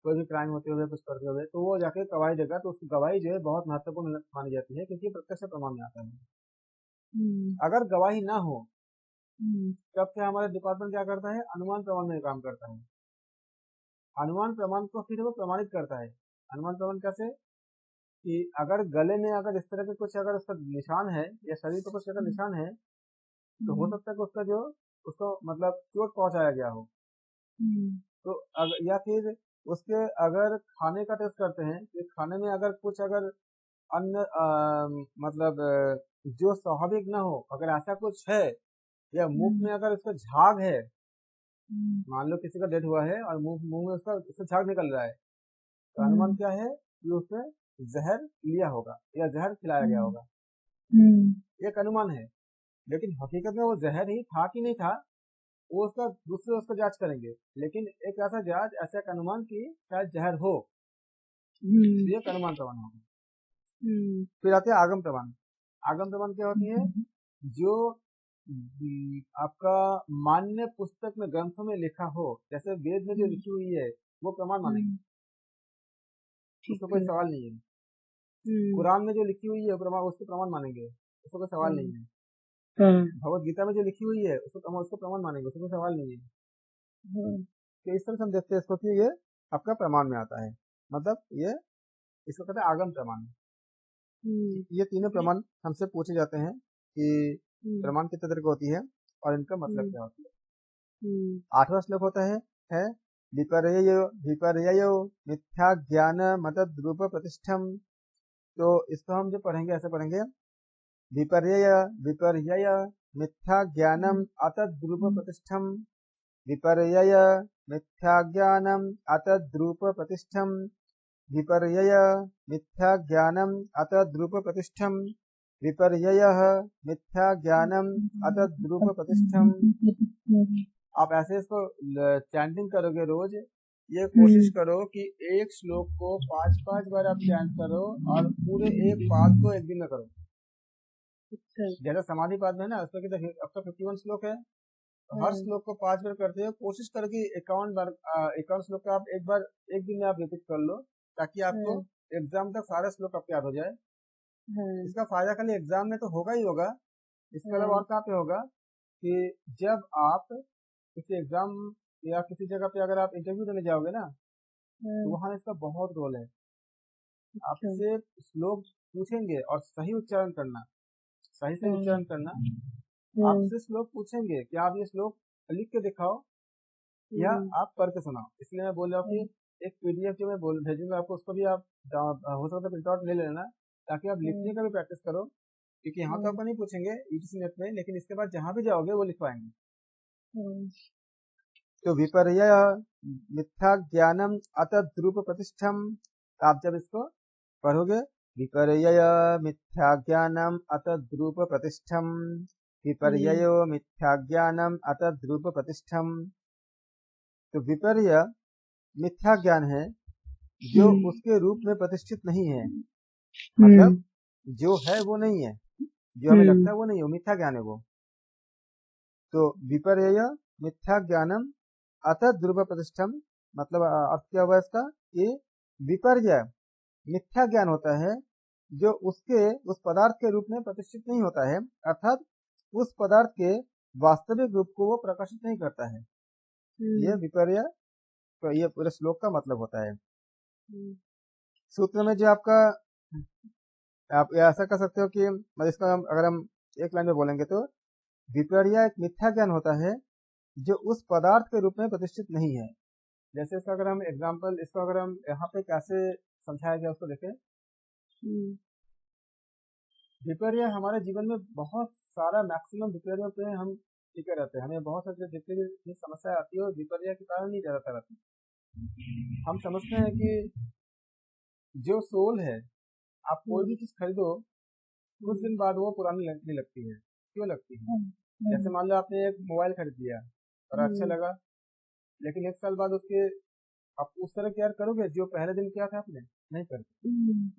कोई भी क्राइम होते हुए, कुछ करते हुए, तो वो जाके गवाही देगा, तो उसकी गवाही जो है बहुत महत्वपूर्ण मानी जाती है, क्योंकि प्रत्यक्ष प्रमाण में आता है। हम्म, अगर गवाही ना हो, हम्म, तब क्या हमारा डिपार्टमेंट क्या करता है? अनुमान प्रमाण में काम करता है। अनुमान प्रमाण को फिर वो प्रमाणित करता है। अनुमान प्रमाण कैसे? कि अगर गले में अगर इस तरह के कुछ अगर उसका निशान है, या शरीर पर कुछ अगर निशान है, तो हो सकता है कि उसको मतलब चोट पहुंचाया गया हो। हम्म, तो या फिर उसके अगर खाने का टेस्ट करते हैं कि खाने में अगर कुछ अगर अन्य मतलब जो स्वाभाविक ना हो, अगर ऐसा कुछ है, या मुंह हम्म, में अगर उसका झाग है, हम्म, मान लो किसी का डेथ हुआ है और मुंह में उसका झाग निकल रहा है, तो अनुमान हम्म, क्या है कि उसने जहर लिया होगा या जहर खिलाया गया हम्म, होगा। हम्म, एक अनुमान है, लेकिन हकीकत में वो जहर ही था कि नहीं था, वो उसका दूसरे उसको जांच करेंगे। लेकिन एक ऐसा जांच, ऐसा एक अनुमान की शायद जहर हो, तो ये एक अनुमान प्रमाण होगा। फिर आते हैं आगम प्रमाण। आगम प्रमाण क्या होती है? जो आपका मान्य पुस्तक में, ग्रंथों में लिखा हो, जैसे वेद में जो लिखी हुई है, वो प्रमाण मानेंगे, उसका ठीक कोई है। सवाल नहीं है। हम्म, कुरान में जो लिखी हुई है प्रमाण, उसको प्रमाण मानेंगे, उसका कोई सवाल नहीं है। हाँ, भगवत गीता में जो लिखी हुई है उसको प्रमाण मानेंगे, उसका कोई सवाल नहीं है। हाँ, तो इस तरह से हम देखते हैं इसको कि ये आपका प्रमाण में आता है, मतलब ये इसको कहते हैं आगम प्रमाण। हम्म, ये तीनों प्रमाण हमसे पूछे जाते हैं कि हम्म, प्रमाण कितने तरह के होती है और इनका मतलब हम्म, क्या होता है। हम्म, 8वां श्लोक होता है विपर्ययो विपर्ययो मिथ्या ज्ञान मत द्रुप प्रतिष्ठम। तो इसको हम जो पढ़ेंगे ऐसे पढ़ेंगे, विपर्यय विपर्यय मिथ्या ज्ञानम अतद्रूप हम्म, प्रतिष्ठम। विपर्यय मिथ्या ज्ञानम अतद्रूप प्रतिष्ठम। विपर्यय मिथ्या ज्ञानम अतद्रूप प्रतिष्ठम। विपर्ययः मिथ्या ज्ञानम अतद्रूप प्रतिष्ठम। आप ऐसे इसको चैंटिंग करोगे रोज। ये कोशिश करो कि एक श्लोक को 5-5 बार आप चैंट करो, और पूरे एक पाद को एक दिन में करो। अच्छा, जैसे समाधि पाद में है ना, उसमें कितने अब तक 51 श्लोक है, तो हर श्लोक को 5 बार करते हो। कोशिश करो कि 51 बार 51 श्लोक का आप एक बार एक दिन में आप रिपीट कर लो, ताकि आपको हाँ, एग्जाम तक सारे श्लोक आपको याद हो जाए। हाँ, इसका फायदा खाली एग्जाम में तो होगा ही होगा, इसके अलावा हाँ, और कहाँ पे होगा कि जब आप किसी एग्जाम या किसी जगह पे अगर आप इंटरव्यू देने जाओगे ना, तो हाँ, वहाँ इसका बहुत रोल है। अच्छा, आपसे श्लोक पूछेंगे और सही उच्चारण करना, सही से हाँ, उच्चारण करना। हाँ, आपसे श्लोक पूछेंगे कि आप ये श्लोक लिख के दिखाओ या हम्म, आप पढ़ के सुनाओ। इसलिए मैं बोल रहा हूँ हाँ, कि एक पीडीएफ जो मैं बोल भेजूंगा आपको, उसको भी आप हो सकता है प्रिंट आउट ले लेना, ताकि आप हाँ, लिखने का भी प्रैक्टिस करो। क्योंकि यहाँ तो हाँ, आपको नहीं पूछेंगे यूजीसी नेट में, लेकिन इसके बाद जहाँ भी जाओगे वो लिख पाएंगे। हाँ, तो विपर्यय मिथ्या ज्ञानम अतद्रूप प्रतिष्ठम। आप जब इसको पढ़ोगे, विपर्यय मिथ्या ज्ञानम अतद्रूप प्रतिष्ठम। हम्म, विपर्ययो मिथ्या ज्ञानम अतद्रूप प्रतिष्ठम। तो विपर्य मिथ्या ज्ञान है जो हम्म, उसके रूप में प्रतिष्ठित नहीं है, मतलब हम्म, जो है वो नहीं है, जो हमें लगता हम्म, है वो नहीं है, वो मिथ्या ज्ञान है वो। तो विपर्यय मिथ्या ज्ञानम अतः ध्रुव प्रतिष्ठम, मतलब अर्थ क्या हुआ इसका कि विपर्य मिथ्या ज्ञान होता है जो उसके उस पदार्थ के रूप में प्रतिष्ठित नहीं होता है, अर्थात उस पदार्थ के वास्तविक रूप को वो प्रकाशित नहीं करता है। यह हम्म, विपर्य, तो ये पूरे श्लोक का मतलब होता है। हम्म, सूत्र में जो आपका, आप ये ऐसा कर सकते हो कि मतलब इसका अगर हम एक लाइन में बोलेंगे तो विपर्य एक मिथ्या ज्ञान होता है जो उस पदार्थ के रूप में प्रतिष्ठित नहीं है। जैसे इसका अगर हम एग्जाम्पल, इसको अगर हम यहाँ पे कैसे समझाया गया उसको देखें। हम्म, विपर्य हमारे जीवन में बहुत सारा, मैक्सिमम विपर्यों पे हम टिके रहते हैं। हमें बहुत सारी जितनी भी समस्या आती है वो विपर्य के कारण नहीं ज्यादातर आती। हम समझते हैं कि जो सोल है, आप कोई भी चीज खरीदो, कुछ दिन बाद वो पुरानी लगने लगती है। क्यों लगती है? हम्म, जैसे मान लो आपने एक मोबाइल खरीद लिया, और अच्छा लगा, लेकिन 1 साल बाद उसके आप उस तरह केयर करोगे जो पहले दिन किया था आपने? नहीं करते।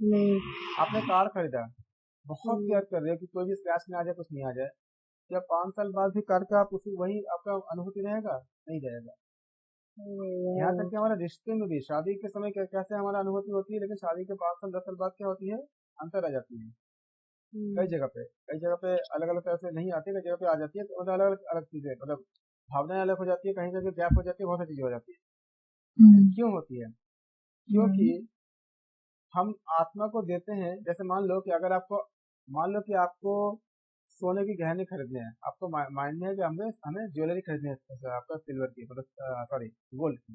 नहीं। आपने कार खरीदा, बहुत केयर कर रहे हो कि कोई भी स्क्रैच ना आ जाए, कुछ नहीं आ जाए। क्या 5 साल बाद भी कार का आप उसी वही आपका अनुभूति रहेगा? नहीं रहेगा। यहाँ तक कि हमारे रिश्ते में भी शादी के समय कैसे हमारा अनुभूति होती है, लेकिन शादी के 5 साल 10 साल बाद क्या होती है, अंतर आ जाती है। कई जगह पे अलग अलग तरह से नहीं आती, कई जगह पे आ जाती है, मतलब अलग अलग अलग चीजें, मतलब भावनाएं अलग हो जाती है, कहीं कहीं गैप हो जाती है, बहुत सारी चीजें हो जाती है। क्यों होती है? क्योंकि हम आत्मा को देते हैं। जैसे मान लो कि आपको सोने की गहने खरीदने हैं, आपको माइंड में है कि हमें ज्वेलरी खरीदनी है, आपका सिल्वर की, मतलब सॉरी गोल्ड की।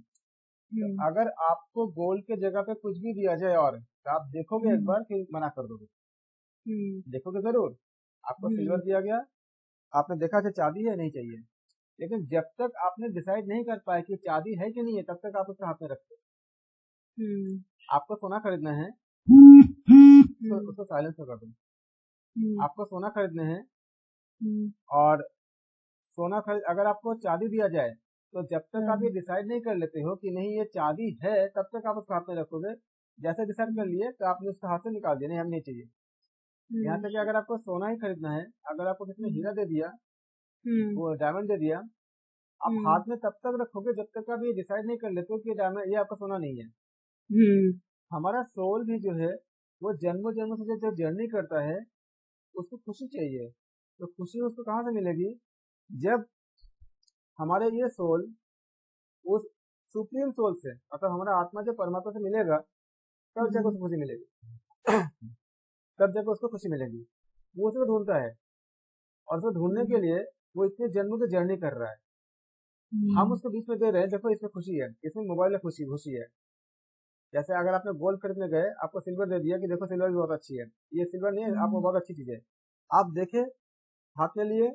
तो अगर आपको गोल्ड के जगह पे कुछ भी दिया जाए और तो आप देखोगे एक बार कि मना कर दोगे? देखोगे जरूर। आपको सिल्वर दिया गया, आपने देखा कि चांदी है, नहीं चाहिए, लेकिन जब तक आपने डिसाइड नहीं कर पाए कि चांदी है कि नहीं है, तब तक आप उसके हाथ में रखते हो। आपको सोना खरीदना है, उसको साइलेंस में कर दो। आपको सोना खरीदना है और अगर आपको चांदी दिया जाए, तो जब तक आप ये डिसाइड नहीं कर लेते हो कि नहीं ये चांदी है, तब तक आप उसको हाथ में रखोगे। जैसे डिसाइड कर लिए तो आपने उसको हाथ से निकाल दिया, नहीं हम नहीं चाहिए। यहाँ तक कि अगर आपको सोना ही खरीदना है, अगर आपको किसी ने हीरा दे दिया, वो डायमंड दे दिया, आप हाथ में तब तक रखोगे जब तक आप ये डिसाइड नहीं कर लेते हो कि ये आपका सोना नहीं है। हमारा सोल भी जो है वो जन्मों जन्मों से जो जर्नी करता है, उसको खुशी चाहिए। तो खुशी उसको कहाँ से मिलेगी? जब हमारे ये सोल उस सुप्रीम सोल से, मतलब हमारा आत्मा जब परमात्मा से मिलेगा, तब जाकर उसको खुशी मिलेगी। तब जाकर उसको खुशी मिलेगी। वो उसको ढूंढता है, और उसको ढूंढने के लिए वो इतने जन्मों की जर्नी कर रहा है। हम उसको बीच में दे रहे हैं, देखो इसमें खुशी है, इसमें मोबाइल में खुशी है। जैसे अगर आपने गोल्ड खरीदने गए, आपको सिल्वर दे दिया कि देखो सिल्वर भी बहुत अच्छी है, ये सिल्वर नहीं है, आपको बहुत अच्छी चीज है। आप देखे, हाथ में लिए,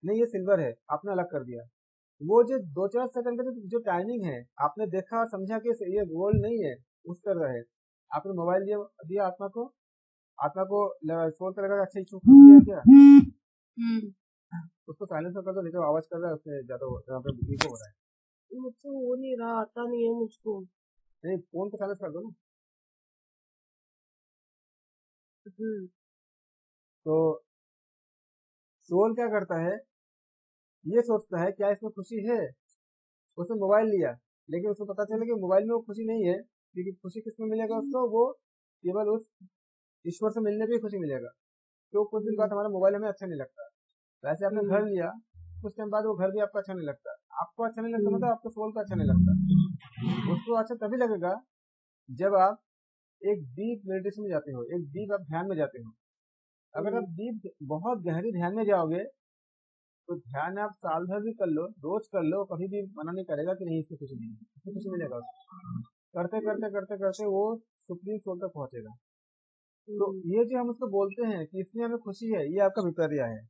नहीं ये सिल्वर है, आपने अलग कर दिया। वो जो 2-4 सेकंड का जो टाइमिंग है, आपने देखा समझा कि ये गोल्ड नहीं है, उस तरह है। आपने मोबाइल दिया आत्मा को सोच कर लगा अच्छा चूक दिया क्या, उसको साइलेंस कर दो, नहीं तो आवाज कर रहा है, उसमें ज्यादा हो रहा है। मुझसे हो नहीं रहा, आता नहीं है मुझको। नहीं, फोन को साइलेंस कर दो ना। तो सोल क्या करता है, ये सोचता है क्या इसमें खुशी है। उसने मोबाइल लिया, लेकिन उसको पता चला कि मोबाइल में वो खुशी नहीं है, क्योंकि खुशी किसमें मिलेगा उसको, वो केवल उस ईश्वर से मिलने पे खुशी मिलेगा। तो कुछ दिन बाद हमारा मोबाइल हमें अच्छा नहीं लगता। वैसे आपने घर लिया, कुछ टाइम बाद वो घर भी आपको अच्छा नहीं लगता। आपको अच्छा नहीं लगता मतलब आपको सोल को अच्छा नहीं लगता। उसको अच्छा तभी लगेगा जब आप एक डीप मेडिटेशन में जाते हो, एक डीप आप ध्यान में जाते हो। अगर आप डीप बहुत गहरी ध्यान में जाओगे, तो ध्यान आप साल भर भी कर लो, रोज कर लो, कभी भी मना नहीं करेगा कि नहीं इसमें कुछ नहीं, इसमें कुछ मिलेगा उसको। करते करते करते करते वो सुप्रीम सोल तक पहुंचेगा। तो ये जो हम उसको बोलते हैं कि इसमें हमें खुशी है, ये आपका विपर्य है।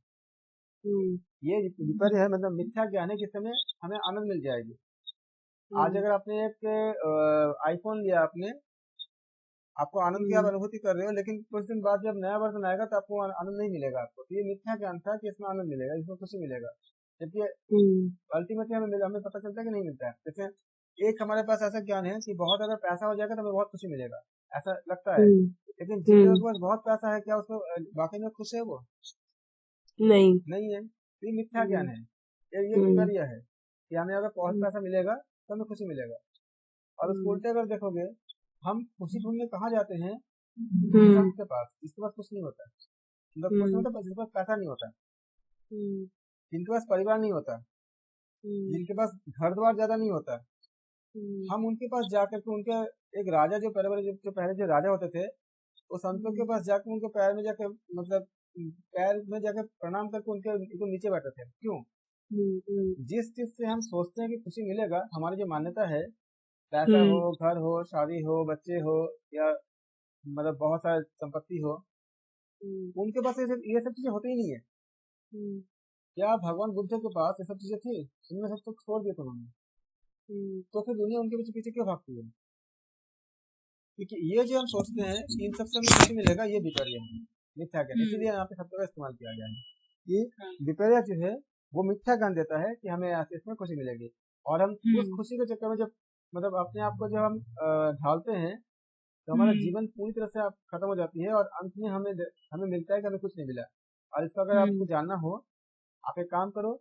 ये विपर्य है, मतलब मिथ्या ज्ञान है, जिस समय हमें आनंद मिल जाएगी। आज अगर आपने एक आईफोन लिया, आपको आनंद की आप अनुभूति कर रहे हो, लेकिन कुछ दिन बाद जब नया वर्जन आएगा तो आपको आनंद नहीं मिलेगा। आपको तो ये मिथ्या ज्ञान था कि इसमें आनंद मिलेगा, इसमें खुशी मिलेगा, जबकि अल्टीमेटली हमें पता चलता है कि नहीं मिलता है। जैसे एक हमारे पास ऐसा ज्ञान है कि बहुत अगर पैसा हो जाएगा तो हमें बहुत खुशी मिलेगा, ऐसा लगता है। लेकिन जिनके पास बहुत पैसा है, क्या उसमें वाकई में खुश है? वो नहीं है। ये मिथ्या ज्ञान है, ये विपर्य है कि हमें अगर बहुत पैसा मिलेगा तो हमें खुशी मिलेगा। और उसको उल्टे अगर देखोगे, हम खुशी ढूंढने कहाँ जाते हैं? के पास, जिसके पास कुछ नहीं होता, मतलब कुछ नहीं होता, जिसके पास पैसा नहीं होता, जिनके पास परिवार नहीं होता, जिनके पास घर द्वार ज्यादा नहीं होता, हम उनके पास जाकर के उनके एक राजा जो पहले जो राजा होते थे, वो संतों के पास जाकर उनके पैर में जाकर, मतलब पैर में जाकर प्रणाम करके उनको नीचे बैठे थे। क्यों? जिस चीज से हम सोचते हैं कि खुशी मिलेगा, हमारी जो मान्यता है, पैसा हो, घर हो, शादी हो, बच्चे हो, या मतलब बहुत सारी संपत्ति हो, उनके पास ये सब चीजें होती ही नहीं है। क्या भगवान बुद्ध के पास ये सब चीजें थी? उनमें सब कुछ छोड़ दिया था उन्होंने। तो फिर दुनिया उनके पीछे पीछे क्यों भागती है? क्योंकि ये जो हम सोचते हैं कि इन सबसे हमें खुशी मिलेगा, ये विपर्य है, मिथ्या ज्ञान। इसीलिए यहाँ पे शब्द का इस्तेमाल किया गया है कि विपर्य जो है वो मिथ्या ज्ञान देता है कि हमें ऐसे इसमें खुशी मिलेगी, और हम उस खुशी के चक्कर में जब मतलब अपने आप को जब हम ढालते हैं तो हमारा जीवन पूरी तरह से खत्म हो जाती है, और अंत में हमें हमें मिलता है कि हमें कुछ नहीं मिला। और इसका अगर आपको जानना हो, आप एक काम करो,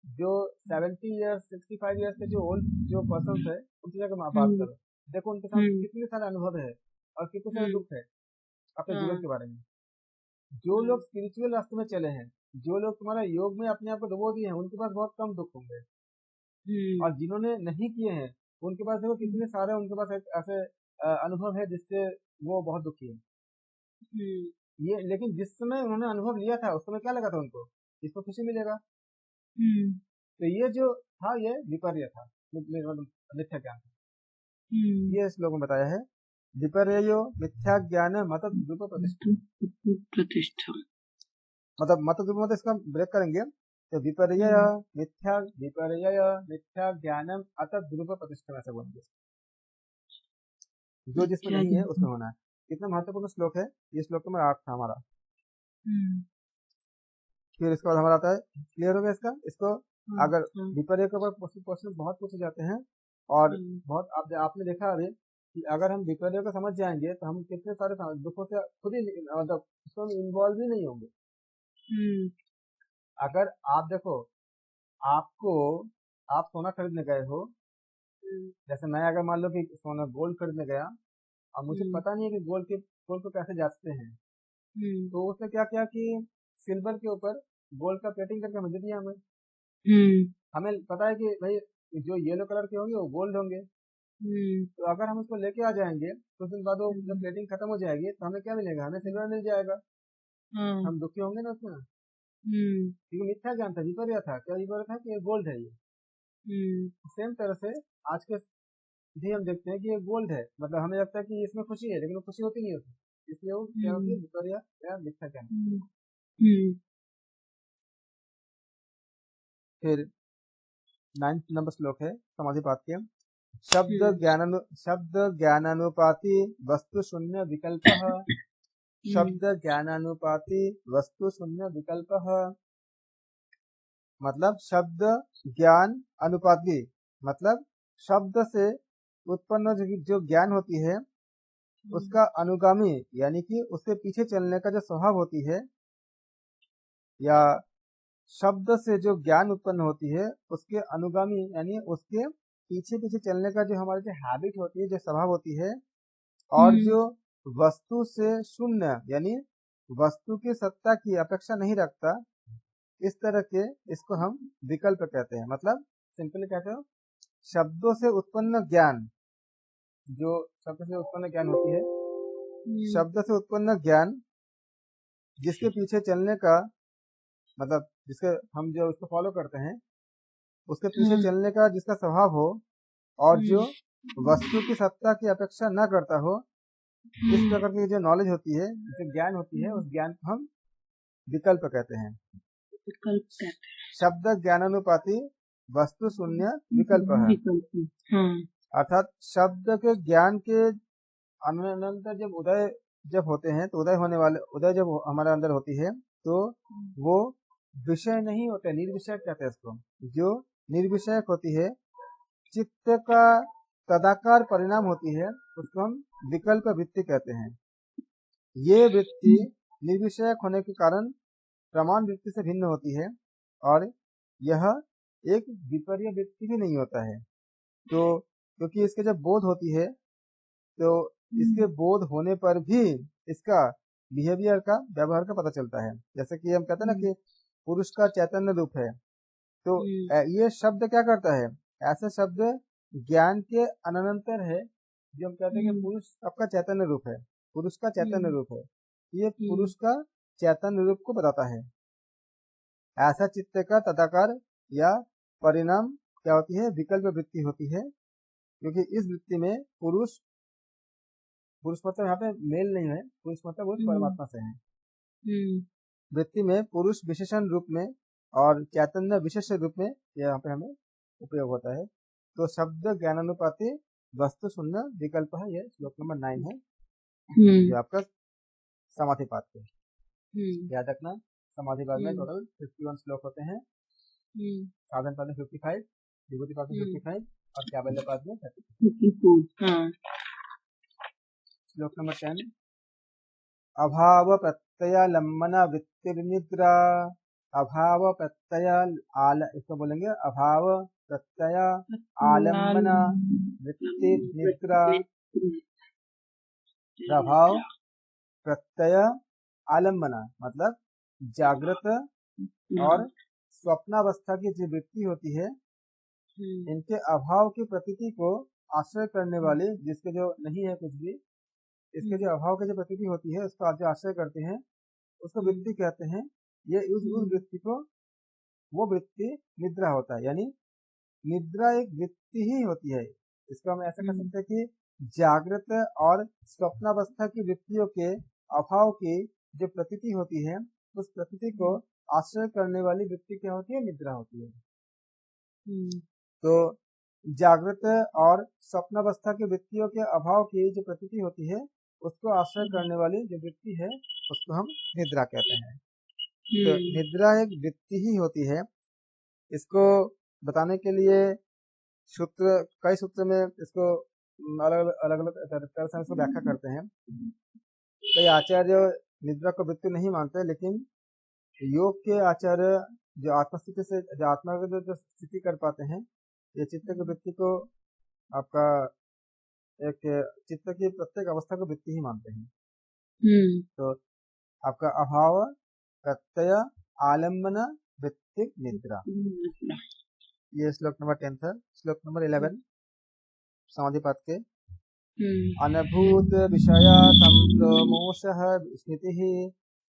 जो 70 ईयर्स 65 ईयर्स के जो ओल्ड जो पर्सन है उनसे जाकर बात करो, देखो उनके साथ कितने सारे अनुभव है और कितने सारे दुख है अपने जीवन के बारे में। जो लोग स्पिरिचुअल रास्ते में चले हैं, जो लोग तुम्हारा योग में अपने आप को डुबो दिए हैं, उनके पास बहुत कम दुख होंगे, और जिन्होंने नहीं किए हैं उनके पास देखो कितने सारे उनके पास ऐसे अनुभव है जिससे वो बहुत दुखी है। ये लेकिन जिस समय उन्होंने अनुभव लिया था उस समय क्या लगा था उनको, इसको खुशी मिलेगा। तो ये जो था ये विपर्य था, मिथ्या ज्ञान था। ये श्लोक में बताया है, विपर्यो मिथ्या ज्ञान मत द्रुप प्रतिष्ठा। मतलब मत द्रुप मतलब इसका ब्रेक करेंगे तो विपर्य मिथ्या ज्ञानम अत द्रुप प्रतिष्ठा ऐसे बोलेंगे, जो जिसमें नहीं है उसमें होना है। कितना महत्वपूर्ण श्लोक है ये, श्लोक नंबर 8 था हमारा। फिर इसके बाद हमारा आता है, क्लियर हो गया इसका। इसको अगर विपर्य के ऊपर क्वेश्चन बहुत पूछे जाते हैं, और बहुत आपने देखा अभी कि अगर हम विपर्य को समझ जाएंगे तो हम कितने सारे दुखों से खुद ही मतलब उसको इन्वॉल्व ही नहीं होंगे। अगर आप देखो, आप सोना खरीदने गए हो, जैसे मैं अगर मान लो कि सोना गोल्ड खरीदने गया और मुझे पता नहीं है कि गोल्ड को कैसे जांचते हैं, तो उसने क्या किया कि सिल्वर के ऊपर गोल्ड का प्लेटिंग करके मुझे दिया हमें पता है कि भाई जो येलो कलर के होंगे वो गोल्ड होंगे। तो अगर हम उसको लेके आ जाएंगे तो दिन बाद जब प्लेटिंग खत्म हो जाएगी तो हमें क्या मिलेगा, हमें सिल्वर मिल जाएगा। हम दुखी होंगे ना उसमें, क्योंकि मिथ्या ज्ञान था, विपर्य था। क्या विपर्य था कि ये गोल्ड है ये। सेम तरह से आज के भी हम देखते हैं कि ये गोल्ड है, मतलब हमें लगता है कि इसमें खुशी है, लेकिन वो खुशी होती नहीं है उसमें, इसलिए वो क्या होती है, विपर्य या मिथ्या ज्ञान। फिर 9 नंबर श्लोक है समाधिपात। शब्द ज्ञानानुपाति वस्तु शून्य विकल्प। शब्द ज्ञानानुपाति वस्तु शून्य विकल्प, मतलब शब्द ज्ञान अनुपाति, मतलब शब्द से उत्पन्न जो ज्ञान होती है उसका अनुगामी यानी कि उसके पीछे चलने का जो स्वभाव होती है, या शब्द से जो ज्ञान उत्पन्न होती है उसके अनुगामी यानी उसके पीछे पीछे चलने का जो हमारी जो हैबिट होती है, जो स्वभाव होती है, और जो वस्तु से शून्य यानी वस्तु की सत्ता की अपेक्षा नहीं रखता, इस तरह के इसको हम विकल्प कहते हैं। मतलब सिंपली कहते हो, शब्दों से उत्पन्न ज्ञान, जो शब्द से उत्पन्न ज्ञान होती है, शब्द से उत्पन्न ज्ञान जिसके पीछे चलने का मतलब जिसके हम जो उसको फॉलो करते हैं उसके पीछे चलने का जिसका स्वभाव हो, और जो वस्तु की सत्ता की अपेक्षा न करता हो, इस प्रकार की जो नॉलेज होती है, जो ज्ञान होती है, उस ज्ञान को हम विकल्प कहते हैं। शब्द ज्ञानानुपाति वस्तु शून्य विकल्प है। अर्थात शब्द के ज्ञान के अनंतर जब उदय होते हैं, तो उदय जब हमारे अंदर होती है तो वो विषय नहीं होते, निर्विषयक कहते हैं इसको। जो निर्विषयक होती है, चित्त का तदाकार परिणाम होती है, उसको हम विकल्प वृत्ति कहते हैं। ये वृत्ति निर्विषयक होने के कारण प्रमाण वृत्ति से भिन्न होती है, और यह एक विपर्य वृत्ति भी नहीं होता है। तो क्योंकि इसके जब बोध होती है तो इसके बोध होने पर भी इसका बिहेवियर का, व्यवहार का पता चलता है। जैसे कि हम कहते हैं ना कि पुरुष का चैतन्य रूप है, तो ये शब्द क्या करता है, ऐसे शब्द ज्ञान के अनंतर है, जो हम कहते हैं कि पुरुष आपका चैतन्य रूप है, पुरुष का चैतन्य रूप है, ये पुरुष का चैतन्य रूप को बताता है। ऐसा चित्त का तदाकार या परिणाम क्या होती है, विकल्प वृत्ति होती है। क्योंकि इस वृत्ति में पुरुष मतलब यहाँ पे मेल नहीं है, पुरुष मतलब उस परमात्मा से है। वृत्ति में पुरुष विशेषण रूप में और चैतन्य विशेष रूप में यहाँ पे हमें उपयोग होता है। तो शब्द ज्ञानानुपाति वस्तु शून्य विकल्प है, ये श्लोक नंबर 9 है, जो आपका समाधिपात है। याद रखना, समाधिपात में टोटल 51 श्लोक होते हैं। साधन पद में 55, विभूति पद में 55 और कैवल्य पद में 30। 54। श्लोक नंबर 10। अभाव प्रत्ययालंबन वृत्तिर्निद्रा। अभाव प्रत्यय इसको बोलेंगे अभाव प्रत्यय आलंबन वृत्तिर्निद्रा। प्रभाव प्रत्यय आलंबन मतलब जागृत और स्वप्नावस्था की जो वृत्ति होती है, इनके अभाव की प्रतीति को आश्रय करने वाली, जिसके जो नहीं है कुछ भी, इसके जो अभाव की जो प्रतीति होती है उसको जो आश्रय करते हैं उसको वृत्ति कहते हैं। ये उस वृत्ति को, वो वृत्ति निद्रा होता है, यानी निद्रा एक वृत्ति ही होती है। इसको हम ऐसा कह सकते हैं कि जागृत और स्वप्नावस्था की वृत्तियों के अभाव की जो प्रतीति होती है, उस प्रतीति को आश्रय करने वाली वृत्ति क्या होती है? निद्रा होती है। तो जागृत और स्वप्नावस्था की वृत्तियों के अभाव की जो प्रतीति होती है, उसको आश्रय करने वाली जो वृत्ति है उसको हम निद्रा कहते हैं। तो निद्रा एक वृत्ति ही होती है। इसको बताने के लिए सूत्र, कई सूत्र में इसको अलग अलग तरह से इसको व्याख्या करते हैं। कई आचार्य निद्रा को वृत्ति नहीं मानते, लेकिन योग के आचार्य जो आत्मस्थिति से, जो आत्मा को जो स्थिति कर पाते हैं, ये चित्त की वृत्ति को आपका एक चित्त की प्रत्येक अवस्था को वृत्ति ही मानते हैं। तो आपका अभाव प्रत्यय आलम्बन वृत्ति निद्रा, ये श्लोक नंबर 10 था। श्लोक नंबर 11 समाधि पाठ के। अनभूत विषय संप्रमोषः स्मृतिः।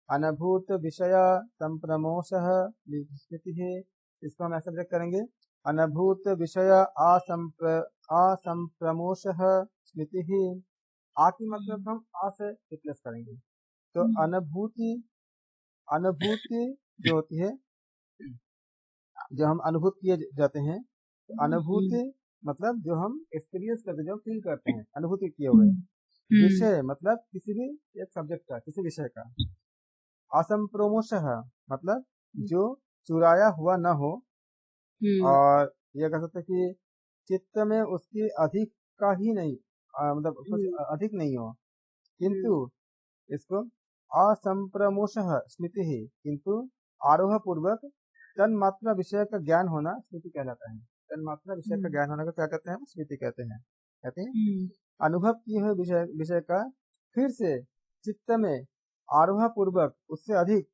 अनभूत विषय संप्रमोषः स्मृतिः, इसको हम ऐसा ब्रेक करेंगे। अनभूत विषय असंप्रमोषः स्मृतिः। आ की मतलब हम आ से रिप्लेस करेंगे। तो अनुभूति जो होती है, जो हम अनुभूत किए जाते हैं, तो अनुभूति मतलब जो हम एक्सपीरियंस करते हैं, जो फील करते हैं, अनुभूति किए हुए। विषय मतलब किसी भी एक सब्जेक्ट का, किसी विषय का। असंप्रमोषः मतलब जो चुराया हुआ न हो, और ये कह सकते हैं कि चित्त में उसकी अधिक का ही नहीं, मतलब कुछ अधिक नहीं हो, किंतु इसको असंप्रमोषः स्मृति ही, किंतु आरोह पूर्वक तन्मात्रा विषय का ज्ञान होना स्मृति कहलाता है। तन्मात्रा विषय का ज्ञान होने को क्या कहते हैं? स्मृति कहते हैं। अनुभव किए हुए विषय का फिर से चित्त में आरोह पूर्वक, उससे अधिक,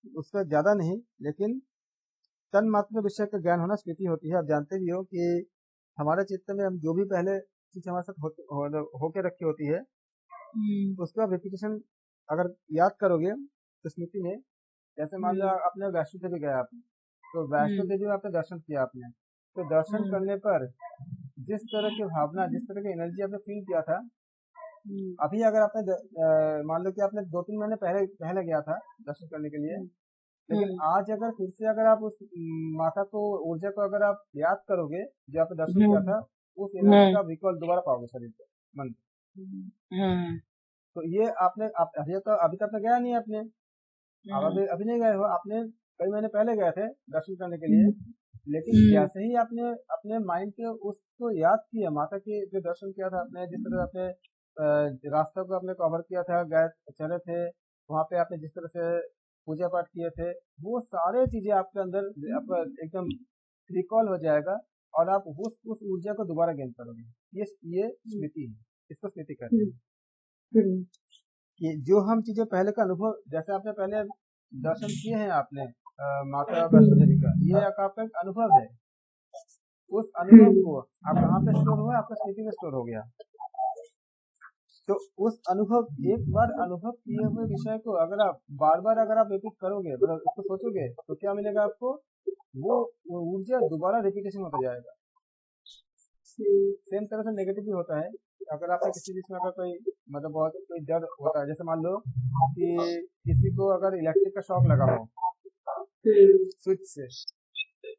उसका ज्यादा नहीं, लेकिन तन्मात्र विषय का ज्ञान होना स्मृति होती है। आप जानते भी हो कि हमारे चित्त में हम जो भी पहले चीज हमारे साथ होके रखी होती है, उसका रिपीटेशन अगर याद करोगे तो स्मृति में, जैसे मान लो आपने वैष्णो देवी गया, आपने तो वैष्णो देवी में आपने दर्शन किया, आपने तो दर्शन करने पर जिस तरह की भावना, जिस तरह की एनर्जी आपने फील किया था, अभी अगर आपने मान लो कि आपने 2-3 महीने पहले गया था दर्शन करने के लिए, लेकिन आज अगर फिर से अगर आप उस माता को, ऊर्जा को अगर आप याद करोगे जो आपने दर्शन किया था, उस एनर्जी का रिकॉल दोबारा पाओगे शरीर पे, मन पे। तो ये आपने अभी तो आपने गया नहीं, आपने अभी नहीं गए हो, आपने कई महीने पहले गए थे दर्शन करने के लिए, लेकिन जैसे ही आपने अपने माइंड पे उसको याद किया, माता के जो दर्शन किया था आपने, जिस तरह आपने रास्ता को आपने कवर किया था, गए चले थे वहां पे, आपने जिस तरह से पूजा पाठ किए थे, वो सारे चीजें आपके अंदर आपका एकदम रिकॉल हो जाएगा और आप उस ऊर्जा को दोबारा गेन करोगे। ये स्मृति है, इसको स्मृति कहते हैं। कि जो हम चीजें पहले का अनुभव, जैसे आपने पहले दर्शन किए हैं आपने माता वैष्णो देवी का, ये आपका एक अनुभव है। उस अनुभव को आप कहाँ पे स्टोर हुआ? आपका स्मृति में स्टोर हो गया। तो उस अनुभव, एक बार अनुभव किए हुए विषय को अगर आप बार बार अगर आप रिपीट करोगे, मतलब उसको सोचोगे, तो क्या मिलेगा आपको? वो ऊर्जा दोबारा रिपीटेशन होता जाएगा। सेम तरह से नेगेटिव भी होता है। अगर आपने किसी चीज में अगर कोई, मतलब बहुत कोई डर होता है, जैसे मान लो कि किसी को अगर इलेक्ट्रिक का शॉक लगा हो स्विच से,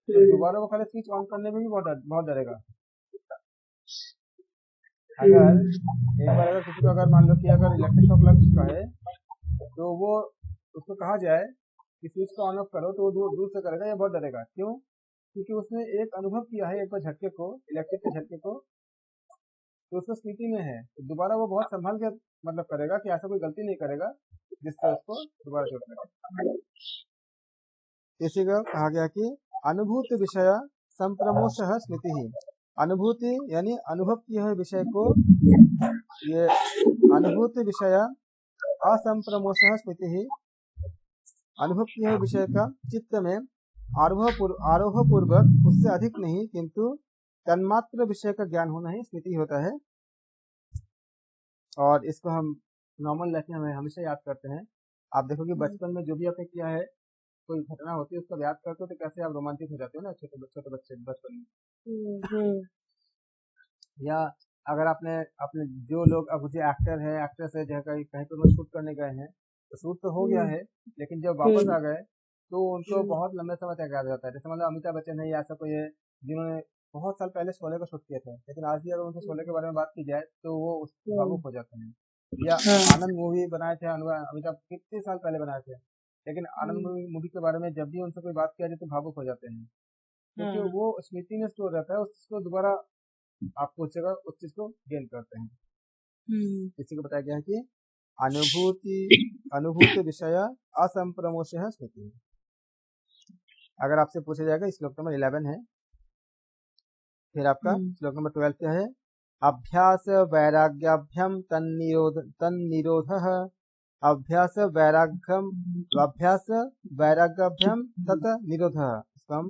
तो दोबारा वो खाली स्विच ऑन करने में भी बहुत डरेगा। अगर एक बार अगर किसी को, अगर मान लो कि अगर इलेक्ट्रिक शॉक लग चुका है, तो वो उसको कहा जाए कि स्विच को ऑन ऑफ करो, तो वो दूर से करेगा, ये बहुत डरेगा। क्यों? क्योंकि उसने एक अनुभव किया है एक बार झटके को, इलेक्ट्रिक के झटके को, तो उसको स्मृति में है, तो दोबारा वो बहुत संभाल के मतलब करेगा कि ऐसा कोई गलती नहीं करेगा जिससे उसको दोबारा चोट लगे। इसी को कहा गया कि अनुभूत विषय संप्रमोश स्मृति ही। अनुभूति यानी अनुभव किए हुए विषय को, ये अनुभूत विषय असंप्रमोश स्मृति ही, अनुभव किए हुए विषय का चित्त में आरोह पूर्वक उससे अधिक नहीं किंतु तन्मात्र विषय का ज्ञान होना ही स्मृति होता है। और इसको हम नॉर्मल लाइफ में हमें हमेशा याद करते हैं। आप देखो कि बचपन में जो भी आपने किया है, कोई घटना होती है उसका याद करते हो तो कैसे आप रोमांचित हो जाते हो ना, छोटे बच्चे बचपन में। या अगर आपने अपने जो लोग अब जो एक्टर है एक्ट्रेस है जहाँ कहीं पे शूट करने गए हैं, तो शूट तो हो गया है लेकिन जब वापस आ गए तो उनको बहुत लंबे समय तक याद रहता है। जैसे मतलब अमिताभ बच्चन है या ऐसा कोई है जिन्होंने बहुत साल पहले शोले को शूट किए थे, लेकिन आज भी अगर उनसे शोले के बारे में बात की जाए तो वो उससे भावुक हो जाते हैं। या आनंद मूवी बनाए थे अमिताभ, कितने साल पहले बनाए थे, लेकिन आनंद मूवी के बारे में जब भी उनसे कोई बात किया जाए तो भावुक हो जाते हैं, क्योंकि वो स्मृति में स्टोर रहता है, उसको दोबारा आपको उस जगह उस चीज को गेन करते हैं। इसी को बताया गया है कि अनुभूति विषय असंप्रमोश है स्मृति। अगर आपसे पूछा जाएगा, श्लोक नंबर 11 है, फिर आपका श्लोक नंबर 12 क्या है? अभ्यास वैराग्याभ्यम तन्निरोधः, अभ्यास वैराग्याभ्यम तत् निरोधः। इसका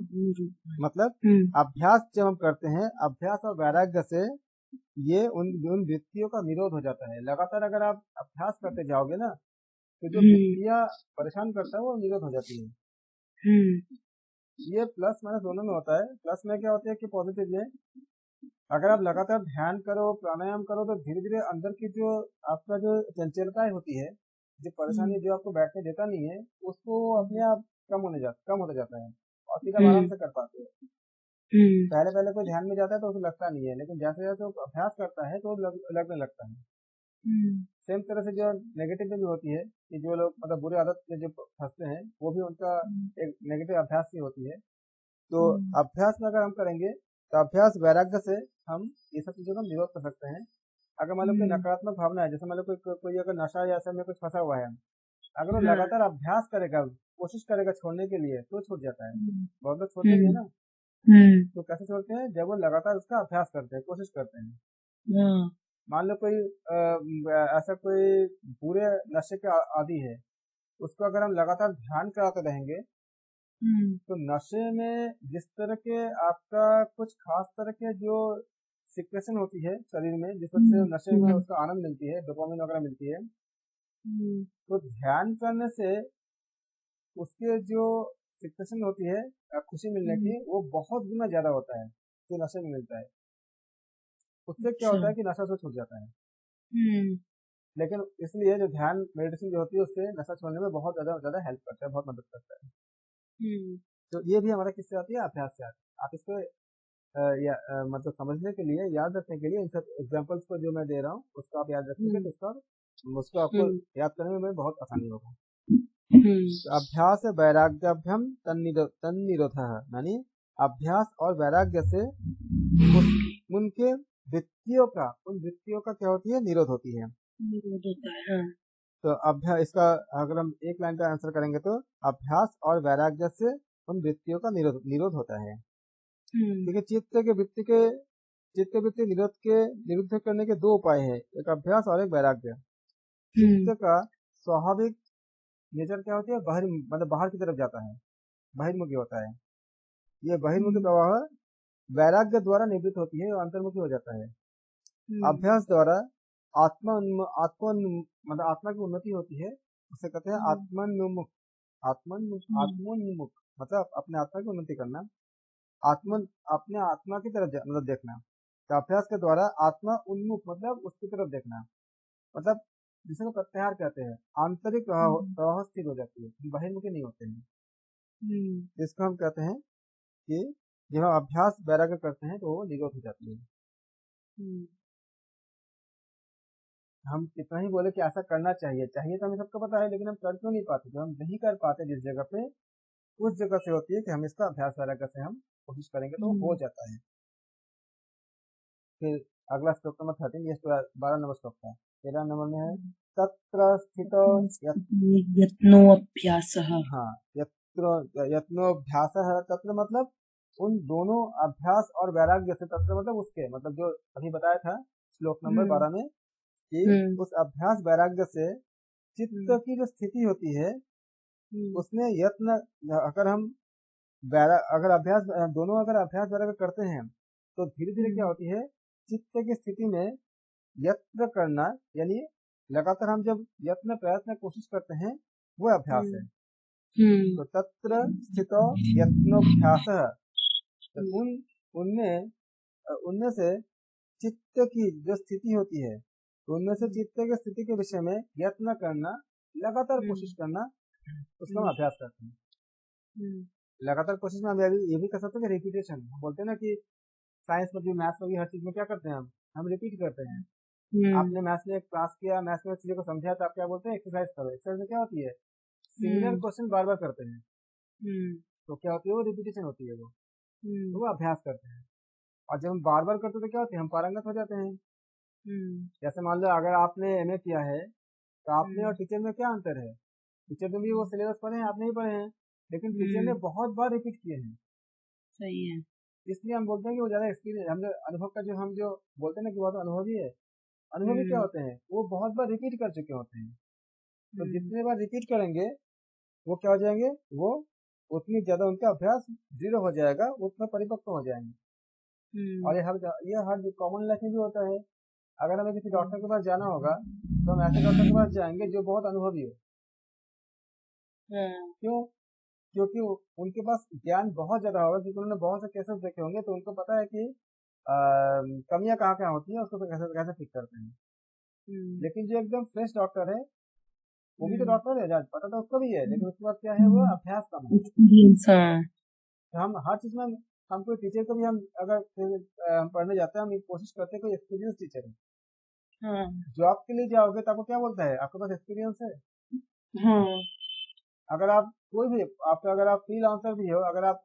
मतलब अभ्यास जब हम करते हैं, अभ्यास और वैराग्य से ये उन वृत्तियों का निरोध हो जाता है। लगातार अगर आप अभ्यास करते जाओगे ना, तो जो वृत्तियां परेशान करता है वो निरोध हो जाती है। ये प्लस माइनस दोनों में होता है। प्लस में क्या होता है कि पॉजिटिव में अगर आप लगातार ध्यान करो, प्राणायाम करो, तो धीरे धीरे अंदर की जो आपका जो चंचलताएं होती है, जो परेशानी जो आपको बैठने देता नहीं है, उसको अपने आप कम होता जाता है और फिर आप आराम से कर पाते हो। पहले पहले कोई ध्यान में जाता है तो उसे लगता नहीं है, लेकिन जैसे जैसे वो अभ्यास करता है तो लगने लगता है। सेम तरह से जो नेगेटिव भी होती है कि जो लोग मतलब बुरी आदत में जो फंसते हैं, वो भी उनका एक नेगेटिव अभ्यास ही होती है। तो अभ्यास में अगर हम करेंगे तो अभ्यास वैराग्य से हम ये सब चीजों का निरोध कर सकते हैं। अगर मान लो कोई नकारात्मक भावना है, जैसे मान लो कोई अगर नशा या ऐसा में कुछ फंसा हुआ है, अगर वो लगातार अभ्यास करेगा, कोशिश करेगा छोड़ने के लिए, तो छूट जाता है। बहुत लोग छोड़ते भी है ना, तो कैसे छोड़ते हैं? जब वो लगातार उसका अभ्यास करते हैं, कोशिश करते हैं। मान लो कोई ऐसा कोई बुरे नशे के आदी है, उसको अगर हम लगातार ध्यान कराते रहेंगे, तो नशे में जिस तरह के आपका कुछ खास तरह के जो सिक्रेशन होती है शरीर में, जिस वजह से नशे में उसका आनंद मिलती है, डोपामिन वगैरह मिलती है, तो ध्यान करने से उसके जो सिक्रेशन होती है खुशी मिलने की, वो बहुत गुना ज्यादा होता है जो नशे में मिलता है। उससे क्या होता है कि नशा से छूट जाता है। लेकिन इसलिए जो ध्यान मेडिटेशन जो होती है, उससे नशा छोड़ने में बहुत ज्यादा हेल्प करता है, बहुत मदद करता है। तो ये भी हमारा किससे आती है? अभ्यास से आती है। आप इसको मतलब समझने के लिए, याद रखने के लिए इन सब एग्जांपल्स को जो मैं दे रहा हूँ उसको आप याद रखेंगे तो उसको आपको याद करने में बहुत आसानी होगा। तो अभ्यास वैराग्याभ्यम तन्निरोधः, यानी अभ्यास और वैराग्य से उनके वृत्तियों का क्या होती है? निरोध होती है। तो अभ्यास, इसका अगर हम एक लाइन का आंसर करेंगे तो अभ्यास और वैराग्य से उन वृत्तियों का निरोध होता है। क्योंकि चित्त वृत्ति निरुद्ध करने के दो उपाय है, एक अभ्यास और एक वैराग्य। चित्त का स्वाभाविक नेचर क्या होती है? मतलब बाहर की तरफ जाता है, बहिर्मुखी होता है। ये बहिर्मुखी प्रवाह वैराग्य द्वारा निवृत्त होती है और अंतर्मुखी हो जाता है। अभ्यास द्वारा मतलब आत्मा की उन्नति होती है, उसे कहते हैं आत्मोन्मुख। मतलब अपने आत्मा की उन्नति करना, अपने आत्मा की तरफ मतलब देखना। तो अभ्यास के द्वारा आत्मा उन्मुख मतलब उसकी तरफ देखना, मतलब जिसे प्रत्याहार कहते हैं, आंतरिक प्रवाह स्थिर हो जाती है, बहिर्मुखी नहीं होते हैं। इसको हम कहते हैं कि जब हम अभ्यास वैराग्य करते हैं तो वो निरोध हो जाती है। हम कितना ही बोले कि ऐसा करना चाहिए तो हमें सबको पता है, लेकिन हम कर क्यों नहीं पाते? जब हम नहीं कर पाते जिस जगह पे, उस जगह से होती है कि हम इसका अभ्यास वैराग्य से हम कोशिश करेंगे तो हो जाता है। फिर अगला श्लोक नंबर 13, ये 12 नंबर श्लोक था। 13 नंबर में है तत्र स्थितो यत्नोऽभ्यासः। हाँ, यत्नोऽभ्यासः, तत्र मतलब उन दोनों अभ्यास और वैराग्य से, तत्र मतलब उसके, मतलब जो अभी बताया था श्लोक नंबर 12 में कि उस अभ्यास वैराग्य से चित्त की जो स्थिति होती है उसमें यत्न, अगर हम अगर अभ्यास दोनों अगर अभ्यास वैराग्य करते हैं तो धीरे धीरे क्या होती है, चित्त की स्थिति में यत्न करना, यानी लगातार हम जब यत्न प्रयत्न कोशिश करते हैं वो अभ्यास है। तो तत्र स्थितो यत्नोभ्यासः, तो उनमें से चित्त की जो स्थिति होती है, उनमें से चित्त की स्थिति के विषय में यत्न करना, लगातार कोशिश करना, उसका हम अभ्यास करते हैं। लगातार कोशिश में हम ये भी कर सकते हैं कि रिपीटेशन, बोलते हैं ना कि साइंस में भी, मैथ्स में भी, हर चीज में क्या करते हैं हम रिपीट करते हैं। आपने मैथ्स में एक क्लास किया, मैथ्स में चीजों को समझा, तो आप क्या बोलते हैं, एक्सरसाइज करो। एक्सरसाइज में क्या होती है, सिमिलर क्वेश्चन बार बार करते हैं, तो क्या होती है वो रिपीटेशन होती है, तो वो अभ्यास करते हैं। और जब हम बार बार करते हैं तो क्या होती है, हम पारंगत हो जाते हैं। जैसे मान लो अगर आपने एमए किया है तो आपने और टीचर में क्या अंतर है, टीचर ने भी वो सिलेबस पढ़े हैं, आप नहीं पढ़े हैं, लेकिन टीचर ने बहुत बार रिपीट किए हैं। सही है। इसलिए हम बोलते हैं कि वो ज्यादा एक्सपीरियंस, हम जो अनुभव का हम जो बोलते हैं ना कि बहुत अनुभवी है, अनुभवी क्या होते हैं, वो बहुत बार रिपीट कर चुके होते हैं। तो जितने बार रिपीट करेंगे वो क्या हो जाएंगे, वो उतनी ज्यादा उनका अभ्यास दृढ़ हो जाएगा, उतना परिपक्व हो जाएंगे। और ये हर कॉमन लाइफ में भी होता है। अगर हमें किसी डॉक्टर के पास जाना होगा तो हम ऐसे डॉक्टर के पास जाएंगे जो बहुत अनुभवी हो। क्यों? क्योंकि उनके पास ज्ञान बहुत ज्यादा होगा, क्योंकि उन्होंने बहुत से केसेस देखे होंगे, तो उनको पता है कि कमियां कहाँ कहाँ होती है, उसको कैसे कैसे ठीक करते हैं। लेकिन जो एकदम फ्रेश डॉक्टर है, वो भी तो डॉक्टर है, पता तो उसको भी है, लेकिन उसके पास क्या है, वो अभ्यास कम है। तो हम हर चीज में, हम कोई टीचर को भी हम अगर पढ़ने जाते हैं, हम कोशिश करते हैं कोई एक्सपीरियंस टीचर है। जॉब के लिए जाओगे तो आपको क्या बोलता है, आपके पास एक्सपीरियंस है। अगर आप कोई भी, आपका अगर आप फ्रीलांसर भी हो, अगर आप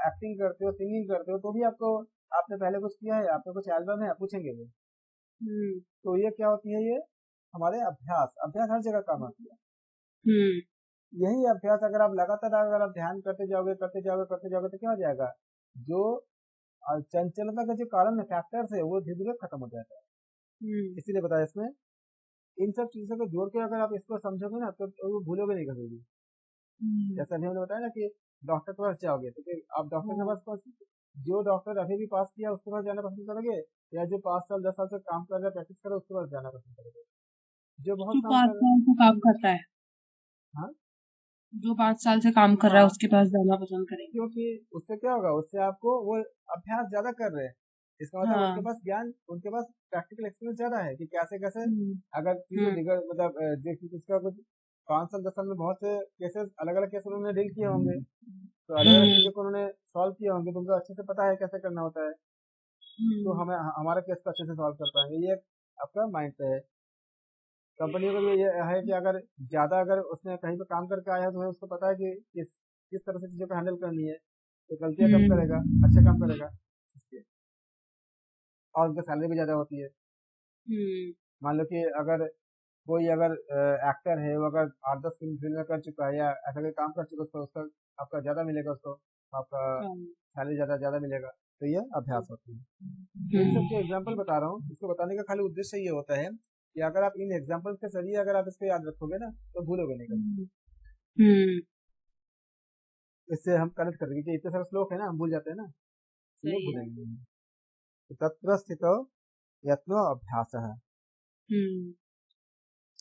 एक्टिंग करते हो, सिंगिंग करते हो, तो भी आपको, आपने पहले कुछ किया है, आपने कुछ एल्बम है, पूछेंगे वो। तो ये क्या होती है, ये हमारे अभ्यास हर जगह काम आती है। यही अभ्यास अगर आप लगातार, अगर आप ध्यान करते जाओगे तो क्या हो जाएगा, जो चंचलता का जो कारण है, फैक्टर्स है, वो धीरे धीरे खत्म हो जाता है। इसीलिए बताया इसमें, इन सब चीजों को जोड़ के अगर आप इसको समझोगे ना तो वो भूलोगे नहीं कभी भी। जैसा अभी हमने बताया ना कि डॉक्टर के पास जाओगे तो फिर आप डॉक्टर के पास, जो डॉक्टर अभी भी पास किया उसके पास जाना पसंद करोगे, या जो 5 साल 10 साल से काम कर रहा है, प्रैक्टिस कर रहा है, उसके पास जाना पसंद करोगे? जो बहुत जो 5 साल से काम करता है, हाँ, जो 5 साल से काम कर रहा है उसके पास जाना पसंद करेंगे, क्योंकि उससे क्या होगा, उससे आपको वो अभ्यास ज्यादा कर रहे हैं, इसका मतलब उनके पास ज्ञान, उनके पास प्रैक्टिकल एक्सपीरियंस ज्यादा है कि कैसे कैसे अगर चीजें बिगड़, मतलब उसका कुछ 5 साल 10 साल में बहुत से केसेस, अलग अलग केस उन्होंने डील किए होंगे, तो अलग अलग चीजों को उन्होंने सॉल्व किए होंगे, तो उनको अच्छे से पता है कैसे करना होता है, तो हमें हमारा केस को अच्छे से सॉल्व कर पाएंगे। ये आपका माइंड पे है। कंपनियों को भी ये है कि अगर ज्यादा, अगर उसने कहीं पे काम करके आया है तो उसको पता है कि किस तरह से चीजों को हैंडल करनी है, तो गलतियां कम करेगा, अच्छा काम करेगा, और उनकी सैलरी भी ज्यादा होती है। मान लो कि अगर कोई अगर एक्टर है, वो अगर 8-10 फिल्म में कर चुका है, या ऐसा कोई काम कर चुका है, उसका उसका आपका ज्यादा मिलेगा, उसको आपका सैलरी ज्यादा ज्यादा मिलेगा। तो ये अभ्यास होती है। इन सब जो एग्जाम्पल बता रहा हूँ, इसको बताने का खाली उद्देश्य ये होता है कि अगर आप इन एग्जाम्पल्स के जरिए अगर आप इसको याद रखोगे ना तो भूलोगे नहीं कभी। इससे हम कनेक्ट करेंगे कि इतने सारे श्लोक है ना, हम भूल जाते हैं ना, ये भूलेंगे नहीं। तो तत्र स्थितो यत्नो अभ्यासः,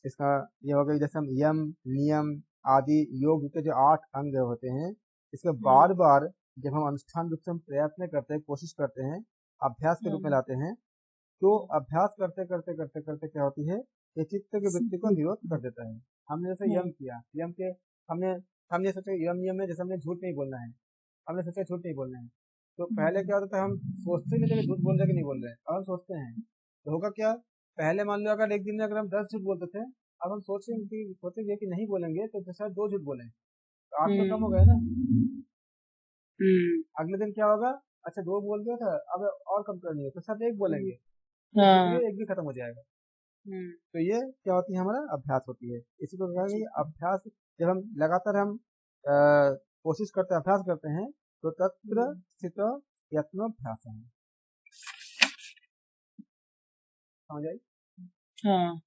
इसका ये हो गया। जैसे हम यम, नियम आदि योग के जो 8 अंग होते हैं, इसके बार बार जब हम अनुष्ठान रूप से हम प्रयत्न करते हैं, कोशिश करते हैं, अभ्यास के रूप में लाते हैं, तो अभ्यास करते करते करते करते क्या होती है, ये चित्त की वृत्ति को निरोध कर देता है। हमने जैसे यम किया, यम के हमने हमने सोचा यम में जैसे हमने झूठ नहीं बोलना है, हमने सोचा झूठ नहीं बोलना है, तो पहले क्या होता था, हम सोचते नहीं थे कि झूठ बोल रहे कि नहीं बोल रहे, अब हम सोचते हैं, तो होगा क्या, पहले मान लो अगर एक दिन में अगर हम 10 झूठ बोलते थे, अब हम सोचेंगे कि नहीं बोलेंगे, तो शायद 2 झूठ बोलें, तो 8 तो कम हो गए ना। अगले दिन क्या होगा, अच्छा 2 बोल दिया था, अब और कम करनी है तो सब एक बोलेंगे, हाँ ये एक भी खत्म हो जाएगा। तो ये क्या होती है, हमारा अभ्यास होती है। इसी को कहा कि अभ्यास, जब हम लगातार हम कोशिश करते हैं, अभ्यास करते हैं, तो तत्र स्थित यत्नोभ्यास है। समझ आई? हाँ